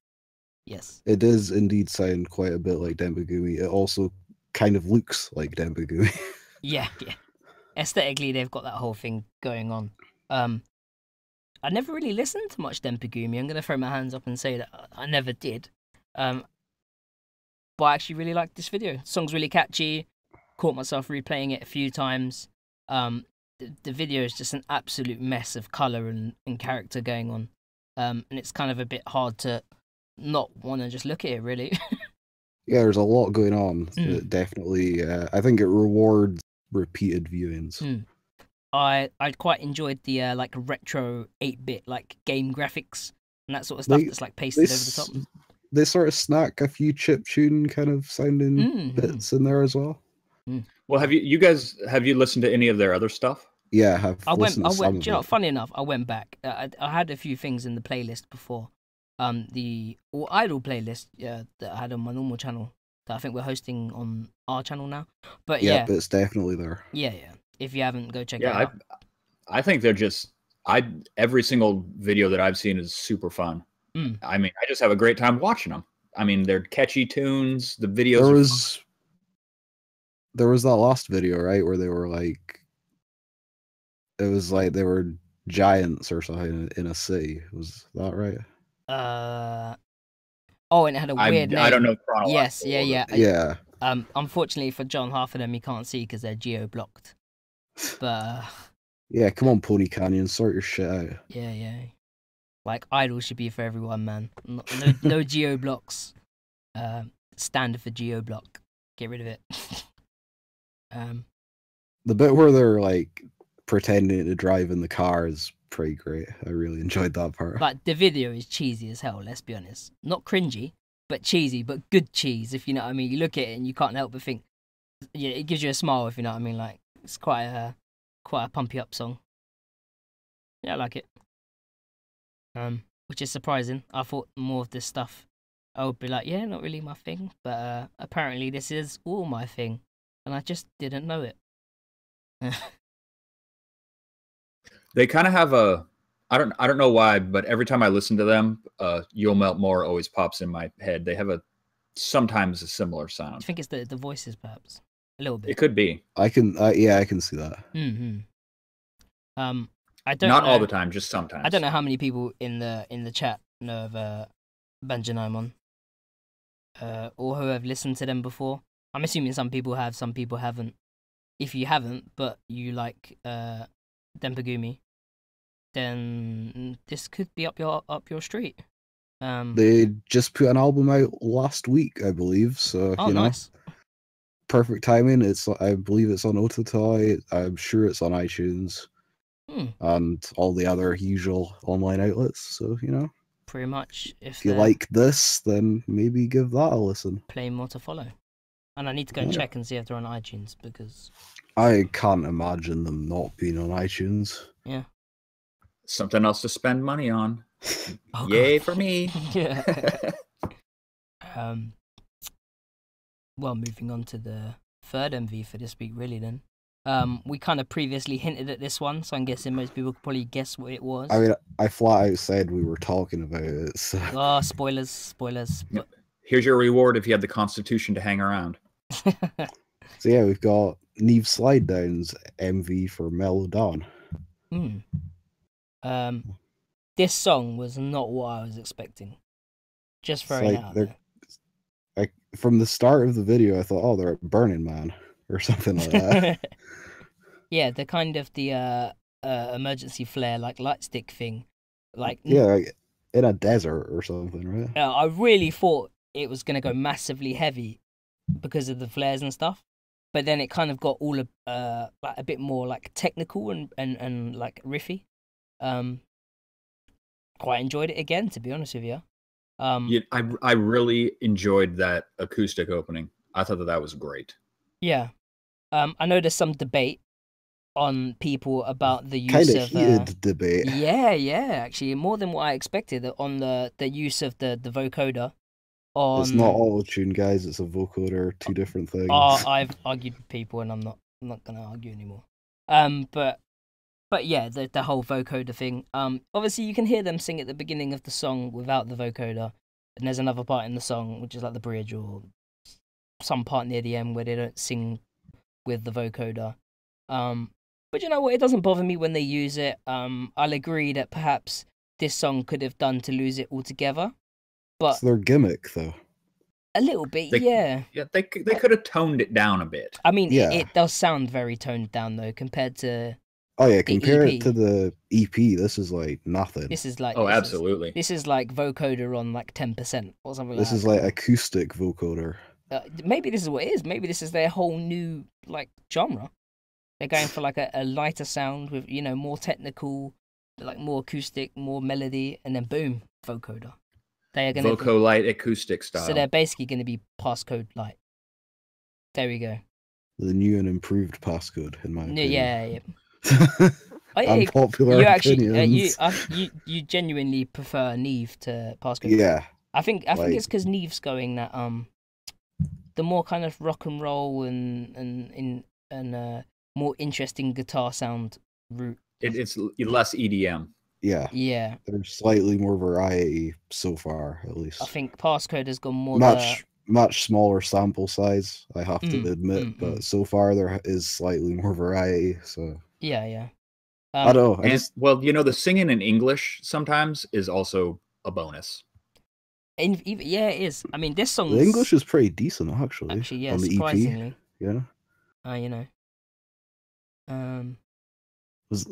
It does indeed sound quite a bit like Dempagumi. It also kind of looks like Dempagumi. Yeah. Aesthetically, they've got that whole thing going on. I never really listened to much Dempagumi. I'm gonna throw my hands up and say that I never did. But I actually really liked this video. The song's really catchy. Caught myself replaying it a few times. The video is just an absolute mess of color and character going on. And it's kind of a bit hard to not want to just look at it, really. Yeah, there's a lot going on. Definitely, I think it rewards repeated viewings. I quite enjoyed the like retro 8-bit like game graphics and that sort of stuff that's like pasted over the top. They sort of snack a few chiptune kind of sounding bits in there as well. Well, have you guys listened to any of their other stuff? Yeah, I went. You know, funny enough, I went back. I had a few things in the playlist before. The Idle playlist, that I had on my normal channel that I think we're hosting on our channel now. But yeah, but it's definitely there. Yeah. If you haven't, go check it out. I think they're just every single video that I've seen is super fun. I mean, I just have a great time watching them. I mean, they're catchy tunes. The videos. There was that last video, right, where they were like, it was like they were giants or something in a city. Was that right? Oh, and it had a weird name. I don't know. Yes, yeah. Unfortunately for John, half of them you can't see because they're geo-blocked. But yeah, come on, Pony Canyon, sort your shit out. Yeah. Like Idle should be for everyone, man. No geo-blocks. Stand for geo-block. Get rid of it. The bit where they're like pretending to drive in the car is pretty great. I really enjoyed that part. But the video is cheesy as hell, let's be honest. Not cringy, but cheesy, but good cheese, if you know what I mean. You look at it and you can't help but think, yeah, it gives you a smile, if you know what I mean. Like, it's quite a pumpy up song. Yeah, I like it. Which is surprising. I thought more of this stuff, I would be like, yeah, not really my thing. But apparently this is all my thing. And I just didn't know it. They kind of have I don't know why, but every time I listen to them, You'll Melt More always pops in my head. They have sometimes a similar sound. I think it's the voices, perhaps. A little bit. It could be. I can see that. I don't Not know, all the time, just sometimes. I don't know how many people in the chat know of Ja Naimon, or who have listened to them before. I'm assuming some people have, some people haven't. If you haven't, but you like Dempagumi, then this could be up your street. They just put an album out last week, I believe. So nice. Perfect timing. I believe it's on Ototoy. I'm sure it's on iTunes and all the other usual online outlets. So pretty much. If you like this, then maybe give that a listen. Play more to follow. And I need to go and check and see if they're on iTunes, because I can't imagine them not being on iTunes. Yeah. Something else to spend money on. Oh, Yay God. for me. Yeah. Well, moving on to the third MV for this week, really, then. We kind of previously hinted at this one, so I'm guessing most people could probably guess what it was. I mean, I flat out said we were talking about it. So. Oh, spoilers. But... Here's your reward if you had the Constitution to hang around. So yeah, we've got Neve Slide Down's MV for Mellow Dawn. This song was not what I was expecting. Just throwing it out there. From the start of the video, I thought, they're at Burning Man or something like that. Yeah, the kind of the emergency flare, like light stick thing. Like in a desert or something, right? I really thought it was going to go massively heavy because of the flares and stuff. But then it kind of got all like a bit more like technical and like riffy. Quite enjoyed it again, to be honest with you. I really enjoyed that acoustic opening. I thought that was great. Yeah. I know there's some debate on people about the use kind of heated debate. Yeah, actually, more than what I expected on the use of the vocoder. on. It's not auto-tune, guys. It's a vocoder. Two different things. I've argued with people, and I'm not gonna argue anymore. But yeah, the whole vocoder thing. Obviously you can hear them sing at the beginning of the song without the vocoder, and there's another part in the song which is like the bridge or some part near the end where they don't sing with the vocoder. But you know what? It doesn't bother me when they use it. I'll agree that perhaps this song could have done to lose it altogether, but it's their gimmick, though. A little bit, yeah. Yeah, they could have toned it down a bit. I mean, it does sound very toned down though compared to. Oh yeah, compare it to the EP. This is like nothing. This is like absolutely. This is like vocoder on like 10% or something. This is like acoustic vocoder. Maybe this is what it is. Maybe this is their whole new like genre. They're going for like a lighter sound with more technical, like more acoustic, more melody, and then boom, vocoder. They are going to Voco Light acoustic style. So they're basically going to be PassCode Light. There we go. The new and improved PassCode, in my opinion. Yeah. Unpopular opinions. You genuinely prefer Neve to PassCode. Yeah. I think it's because Neve's going that the more kind of rock and roll and more interesting guitar sound route. It's less EDM. Yeah. There's slightly more variety so far, at least. I think PassCode has gone more much smaller sample size, I have to admit, but so far there is slightly more variety. So yeah. I don't know. Well, the singing in English sometimes is also a bonus. Yeah, it is. I mean, this song. The English is pretty decent, actually. Actually, yeah, on the surprisingly. EP. Yeah. Was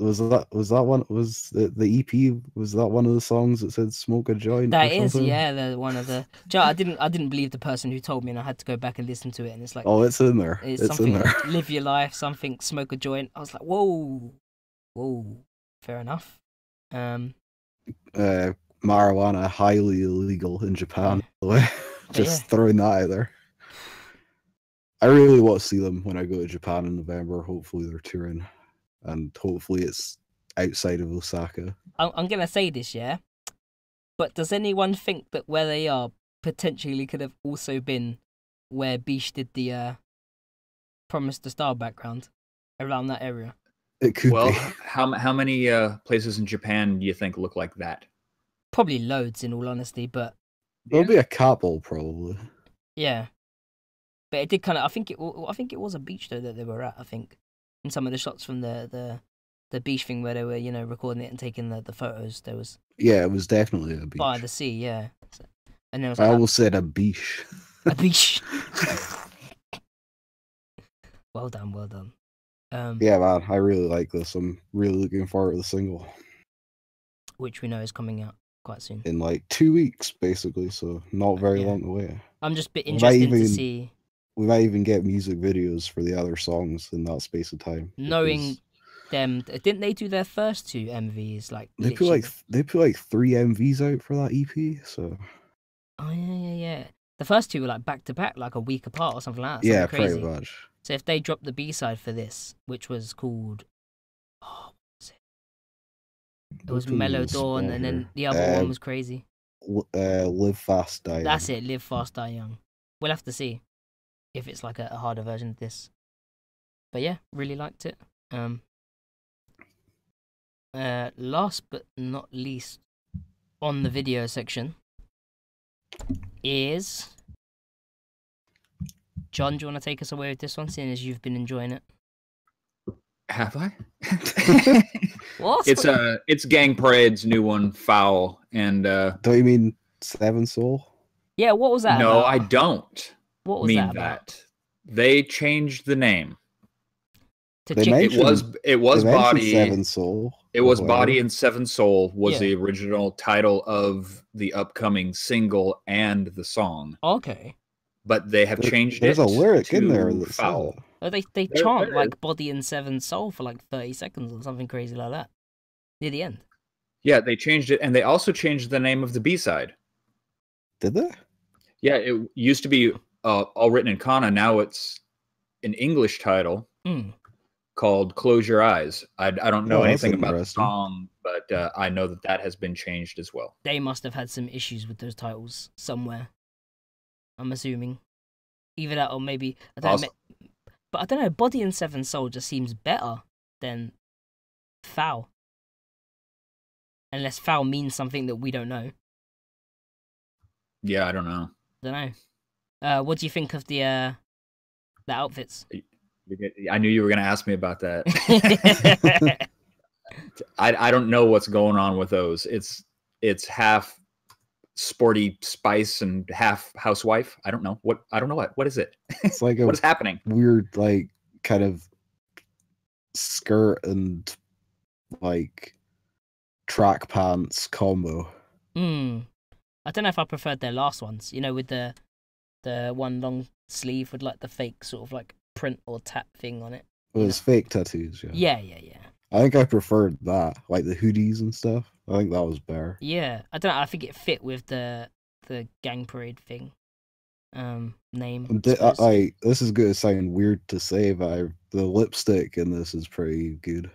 that one? Was the EP? Was that one of the songs that said "Smoke a Joint"? That is, yeah, the one of the. I didn't believe the person who told me, and I had to go back and listen to it, and it's like, oh, it's in there. It's something in there. Live your life, something, smoke a joint. I was like, whoa, fair enough. Marijuana highly illegal in Japan. By the way, just throwing that out there. I really want to see them when I go to Japan in November. Hopefully they're touring. And hopefully it's outside of Osaka. I'm going to say this, yeah? But does anyone think that where they are potentially could have also been where Bish did the Promise to Star background? Around that area? It could be. How many places in Japan do you think look like that? Probably loads, in all honesty, but... There'll be a couple, probably. Yeah. But it did kind of... I think it was a beach, though, that they were at, I think. In some of the shots from the beach thing where they were, recording it and taking the photos, there was... Yeah, it was definitely a beach. By the sea, yeah. So, and there was I almost said a beach. A beach. Well done. Yeah, man, I really like this. I'm really looking forward to the single. Which we know is coming out quite soon. In like 2 weeks, basically, so not very long away. I'm just a bit interested to see... We might even get music videos for the other songs in that space of time. Knowing them, didn't they do their first 2 MVs? Like they put like 3 MVs out for that EP. So. Oh yeah. The first 2 were like back to back, like a week apart or something like that. Yeah, crazy. pretty much. So if they dropped the B-side for this, which was called, what was it? It was Mellow Dawn, and then the other one was crazy. Live Fast, Die Young. That's it. Live Fast, Die Young. We'll have to see if it's like a harder version of this. But yeah, really liked it. Last but not least on the video section is John. Do you want to take us away with this one, seeing as you've been enjoying it? Have I? What? It's Gang Parade's new one, Foul, and don't you mean Seven Soul? Yeah, what was that? No, about? I don't. What was mean that about? That. They changed the name. It was Body. Seven Soul. It was Body and Seven Soul was the original title of the upcoming single and the song. Okay. But they have changed There's it. There's a lyric in there that's Foul. They chant like Body and Seven Soul for like 30 seconds or something crazy like that. Near the end. Yeah, they changed it, and they also changed the name of the B-side. Did they? Yeah, it used to be all written in kana. Now it's an English title called Close Your Eyes. I don't know anything about the song, but I know that has been changed as well. They must have had some issues with those titles somewhere. I'm assuming. Either that or maybe I don't know. But I don't know. Body and Seven Soul just seems better than Foul. Unless Foul means something that we don't know. Yeah, I don't know. What do you think of the outfits? I knew you were going to ask me about that. I don't know what's going on with those. It's half sporty spice and half housewife. I don't know what is it? It's like what is happening? Weird, like, kind of skirt and like track pants combo. I don't know if I preferred their last ones. You know, with the one long sleeve with like the fake sort of like print or tap thing on it. It was fake tattoos. Yeah. I think I preferred that, like the hoodies and stuff. I think that was better. Yeah, I don't know. I think it fit with the gang parade thing. Name. This is going to sound weird to say, but the lipstick in this is pretty good.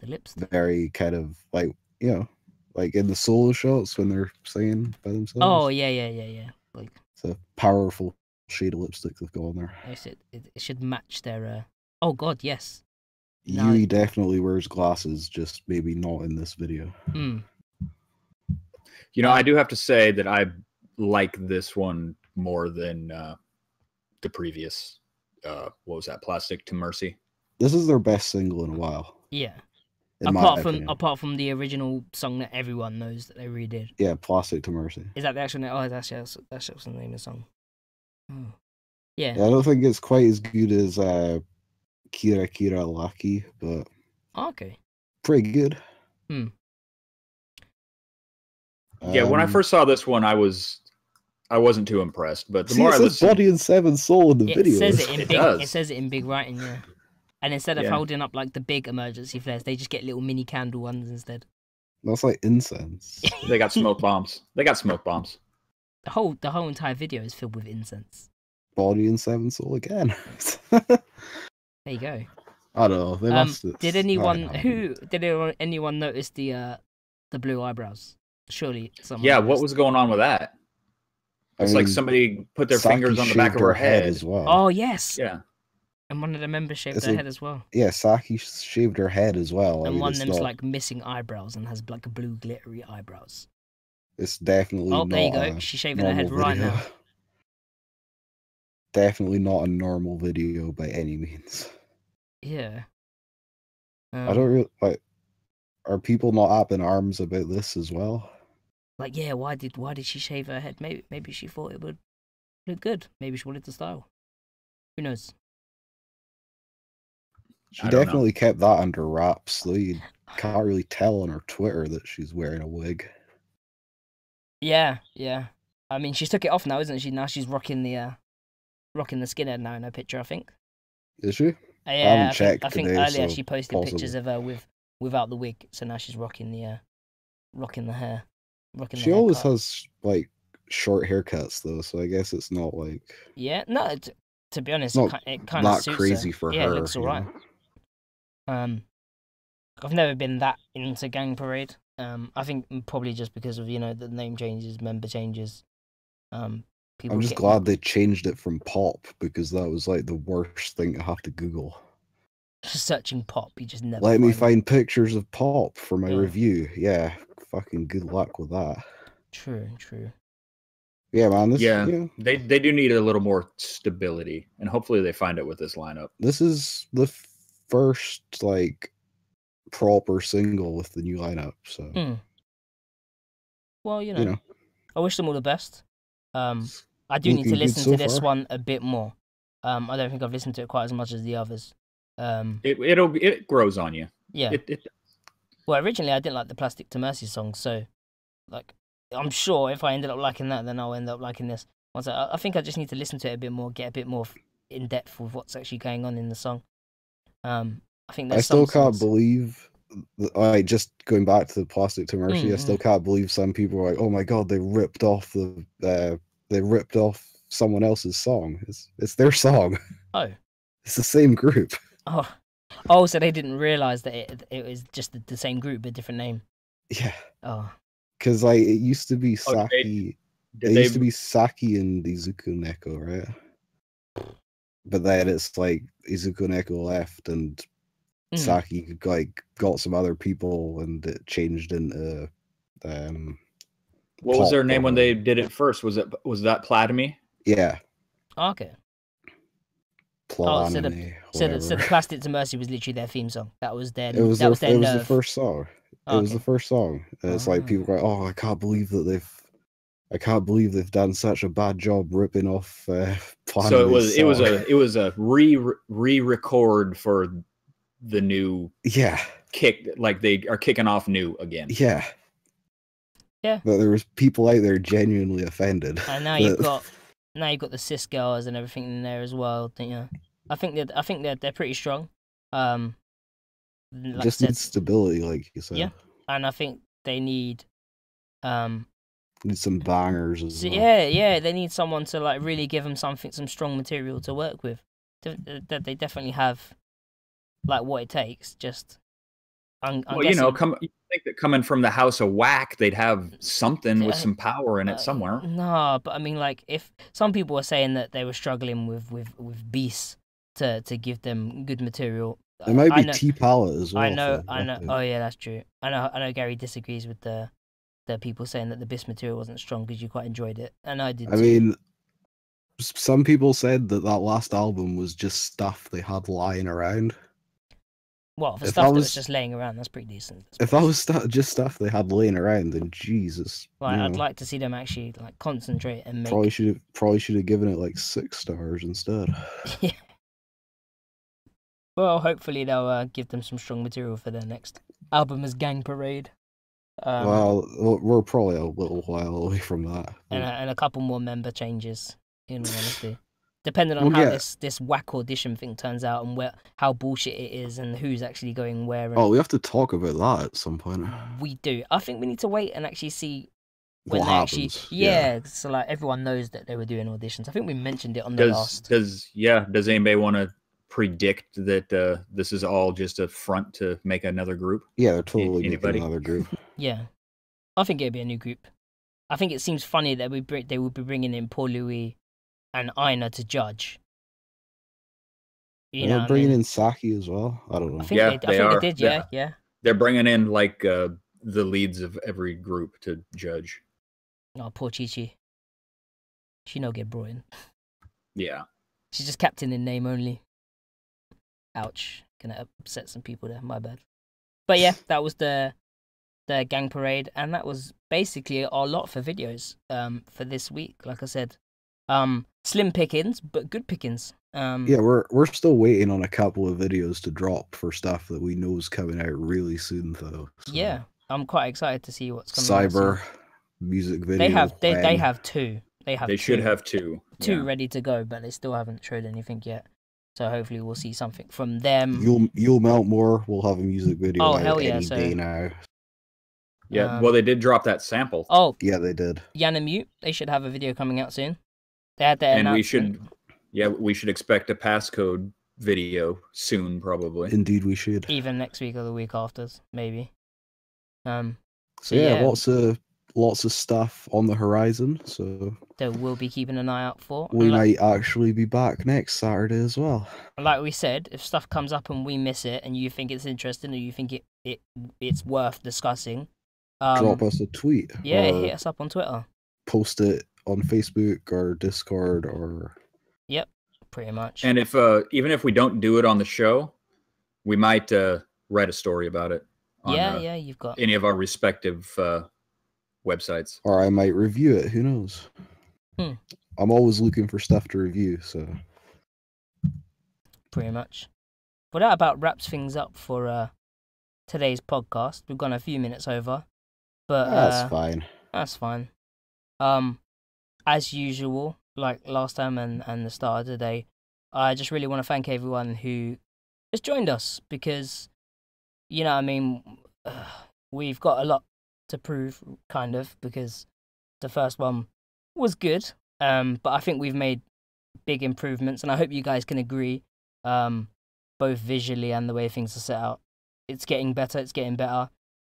The lipstick. Very kind of like, you know, like in the solo shots when they're singing by themselves. Oh yeah. Like it's a powerful shade of lipstick they've got on there. It should match their. Oh God, yes. Yui definitely wears glasses, just maybe not in this video. You know, I do have to say that I like this one more than the previous. What was that? Plastic to Mercy. This is their best single in a while. Yeah. Apart from the original song that everyone knows that they redid. Yeah, Plastic to Mercy. Is that the actual name? Oh, that's the name of the song. Oh. Yeah. I don't think it's quite as good as Kira Kira Lucky, but okay, pretty good. Yeah, when I first saw this one, I wasn't too impressed, but the more I listen, Body and Seven Soul in the video. It says it in big writing, yeah. And instead of holding up like the big emergency flares, they just get little mini candle ones instead. That's like incense. They got smoke bombs. The whole entire video is filled with incense. Body and Seven Soul again. There you go. I don't know. They must. Did anyone notice the blue eyebrows? Surely someone. Yeah, what was going on with that? It's like somebody put their fingers on the back of her head as well. Oh yes. Yeah. And one of the members shaved their head as well. Yeah, Saki shaved her head as well. And one of them's like missing eyebrows and has like blue glittery eyebrows. It's definitely. Oh, there you go. She's shaving her head right now. Definitely not a normal video by any means. Yeah. I don't really like. Are people not up in arms about this as well? Like, yeah, why did she shave her head? Maybe she thought it would look good. Maybe she wanted the style. Who knows? She definitely kept that under wraps, though. You can't really tell on her Twitter that she's wearing a wig. Yeah. I mean, she took it off now, isn't she? Now she's rocking the skinhead now in her picture, I think. Is she? Yeah, I haven't checked. I think earlier she posted pictures of her without the wig, so now she's rocking the hair. She always has like short haircuts though, so I guess it's not like. Yeah, no. To be honest, it kind of not suits crazy her. for her. Yeah, it looks alright. I've never been that into Gang Parade. I think probably just because of the name changes, member changes. I'm just glad they changed it from pop because that was like the worst thing to have to Google. Searching pop, you just never. Let me find pictures of pop for my review. Yeah, fucking good luck with that. True. Yeah, man. They do need a little more stability, and hopefully they find it with this lineup. This is the first like proper single with the new lineup, so. Well, I wish them all the best. I do need to listen to this one a bit more. I don't think I've listened to it quite as much as the others. It grows on you. Yeah. Well, originally I didn't like the Plastic to Mercy song, so like I'm sure if I ended up liking that, then I'll end up liking this. I think I just need to listen to it a bit more, get a bit more in depth with what's actually going on in the song. I think I still can't believe. Just going back to the Plastic to Mercy, I still can't believe some people are like, "Oh my god, they ripped off someone else's song." It's their song. Oh, it's the same group. Oh, so they didn't realize that it was just the same group but different name. Yeah. Oh. Because like it used to be Saki It used to be Saki and Izuku Neko, right? But then it's like Izuku Neko left and Saki got some other people and it changed into what was their name when they did it first? Was that Platamy? Yeah. Okay. Platamy. So the Plastic to Mercy was literally their theme song. That was their. It was the first song. It was the first song. And it's like people go, "Oh, I can't believe they've done such a bad job ripping off." So it was a re-record for the new kick, like they are kicking off new again. Yeah. But there was people out there genuinely offended. And now you've got the cis girls and everything in there as well. I think they're pretty strong. Like just need stability, like you said. Yeah, and I think they need need some bangers as well. Yeah, they need someone to like really give them some strong material to work with. That they definitely have, like what it takes. Just, I'm guessing, you think that coming from the House of Whack, they'd have something with some power in it somewhere. No, but I mean, like, if some people were saying that they were struggling with Beast to give them good material. It might be T-Palette as well. I know. Oh yeah, that's true. I know. Gary disagrees with the people saying that the Beast material wasn't strong because you quite enjoyed it, and I did. I mean, some people said that last album was just stuff they had lying around. Well, the stuff that was just laying around, that's pretty decent. If that was just stuff they had laying around, then Jesus. Like, I'd like to see them actually like concentrate and make. Probably should have given it like 6 stars instead. Yeah. Well, hopefully they'll give them some strong material for their next album as Gang Parade. Well, we're probably a little while away from that. And a couple more member changes, in all honesty. Depending on how this whack audition thing turns out and how bullshit it is and who's actually going where. We have to talk about that at some point. We do. I think we need to wait and actually see when what happens. Yeah, so like everyone knows that they were doing auditions. I think we mentioned it on the last. Does anybody want to predict that this is all just a front to make another group? Yeah, they're totally making another group. Yeah, I think it'd be a new group. I think it seems funny that they would be bringing in Paul Louis and Aina to judge. They're bringing in Saki as well. I don't know. I think they did. Yeah. They're bringing in like the leads of every group to judge. Oh, poor Chi-Chi. She no get brought in. Yeah. She's just captain in name only. Ouch. Gonna upset some people there. My bad. But yeah, that was the Gang Parade, and that was basically our lot for videos for this week. Like I said, slim pickings, but good pickings. Yeah, we're still waiting on a couple of videos to drop for stuff that we know is coming out really soon, though. So. Yeah, I'm quite excited to see what's coming out. Cyber music video. They have two. They should have two. Two ready to go, but they still haven't showed anything yet. So hopefully we'll see something from them. You'll melt more. We'll have a music video. Oh hell yeah! Any day now. Yeah, well, they did drop that sample. Oh yeah, they did. Ja Naimon, they should have a video coming out soon. They had their announcement. we should expect a passcode video soon, probably. Indeed, we should. Even next week or the week after, maybe. So yeah, lots of stuff on the horizon. So that we'll be keeping an eye out for. We might actually be back next Saturday as well. Like we said, if stuff comes up and we miss it, and you think it's interesting, or you think it's worth discussing, drop us a tweet. Yeah, hit us up on Twitter. Post it on Facebook or Discord or. Yep, pretty much. And if even if we don't do it on the show, we might write a story about it. On, you've got any of our respective websites. Or I might review it. Who knows? I'm always looking for stuff to review. So. Pretty much. Well, that about wraps things up for today's podcast. We've gone a few minutes over, but that's fine. That's fine. As usual, like last time and the start of today, I just really want to thank everyone who has joined us because, you know, I mean, we've got a lot to prove, kind of, because the first one was good, but I think we've made big improvements, and I hope you guys can agree, both visually and the way things are set out. It's getting better.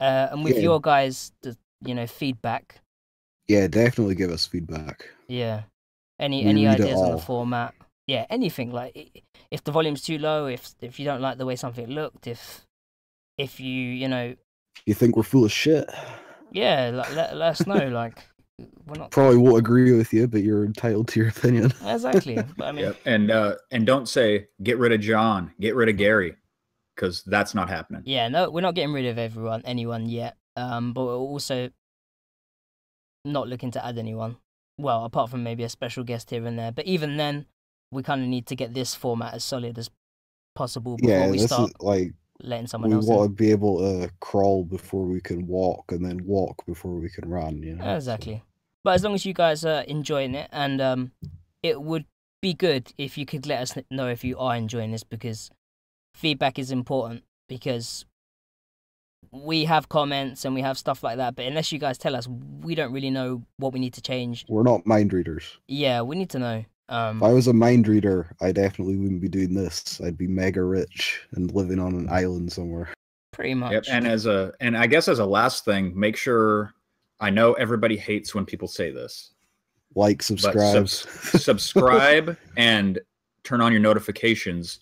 And with your guys, feedback, Yeah, definitely give us feedback. Yeah. Any ideas on the format? Yeah, anything. Like if the volume's too low, if you don't like the way something looked, if you know, you think we're full of shit. Yeah, let us know. Like we're not probably won't agree with you, but you're entitled to your opinion. Exactly. But I mean, and don't say get rid of John, get rid of Gary, because that's not happening. Yeah, no, we're not getting rid of anyone yet. But we're also not looking to add anyone. Well, apart from maybe a special guest here and there. But even then, we kind of need to get this format as solid as possible before we start letting someone else in. We want to be able to crawl before we can walk, and then walk before we can run. You know. Exactly. So. But as long as you guys are enjoying it, and it would be good if you could let us know if you are enjoying this, because feedback is important, because we have comments and we have stuff like that, but unless you guys tell us, we don't really know what we need to change. We're not mind readers. Yeah, we need to know. If I was a mind reader, I definitely wouldn't be doing this. I'd be mega rich and living on an island somewhere. Pretty much. Yep. And I guess as a last thing, make sure, I know everybody hates when people say this. Like, subscribe. Subscribe and turn on your notifications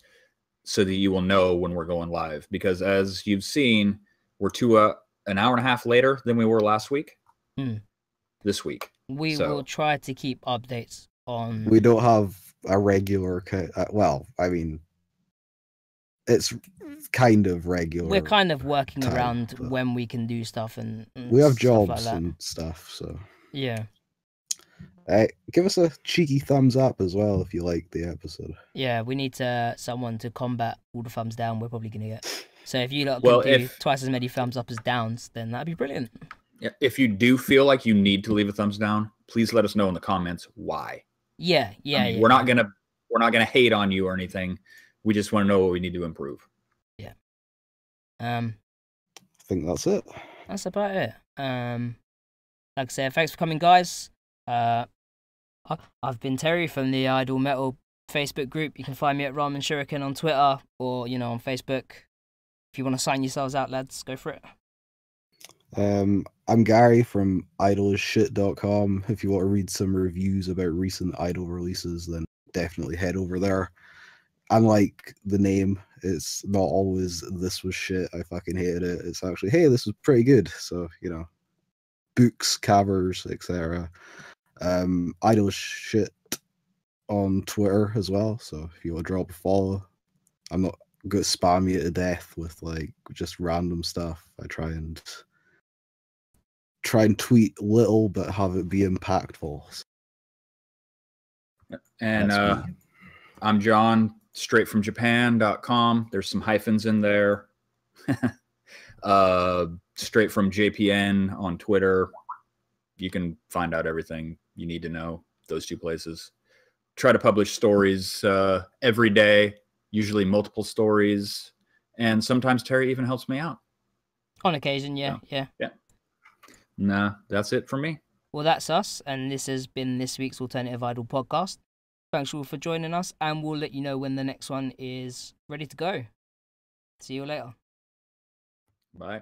so that you will know when we're going live. Because as you've seen, we're an hour and a half later than we were last week. This week. We will try to keep updates on... We don't have a regular... well, I mean, it's kind of regular. We're kind of working around when we can do stuff and we have jobs like that. and stuff, so... Yeah. Give us a cheeky thumbs up as well if you like the episode. Yeah, we need someone to combat all the thumbs down we're probably going to get. So if you lot can do twice as many thumbs up as downs, then that'd be brilliant. Yeah, if you do feel like you need to leave a thumbs down, please let us know in the comments why. Yeah. We're not gonna hate on you or anything. We just want to know what we need to improve. Yeah. I think that's it. That's about it. Like I said, thanks for coming, guys. I've been Terry from the Idle Metal Facebook group. You can find me at Ramen Shuriken on Twitter, or on Facebook. If you want to sign yourselves out, lads, go for it. I'm Gary from idleshit.com. If you want to read some reviews about recent Idle releases, then definitely head over there. Unlike the name, it's not always "this was shit, I fucking hated it." It's actually, hey, this was pretty good. So, books, covers, etc. Idle shit on Twitter as well. So if you want to drop a follow, I'm not going to spam you to death with just random stuff. I try and tweet little but have it be impactful. And I'm John, straight from Japan.com. There's some hyphens in there. Straight from JPN on Twitter. You can find out everything you need to know, those two places. Try to publish stories every day, usually multiple stories. And sometimes Terry even helps me out. On occasion, yeah. Nah, that's it for me. Well, that's us, and this has been this week's Alternative Idol podcast. Thanks all for joining us, and we'll let you know when the next one is ready to go. See you later. Bye.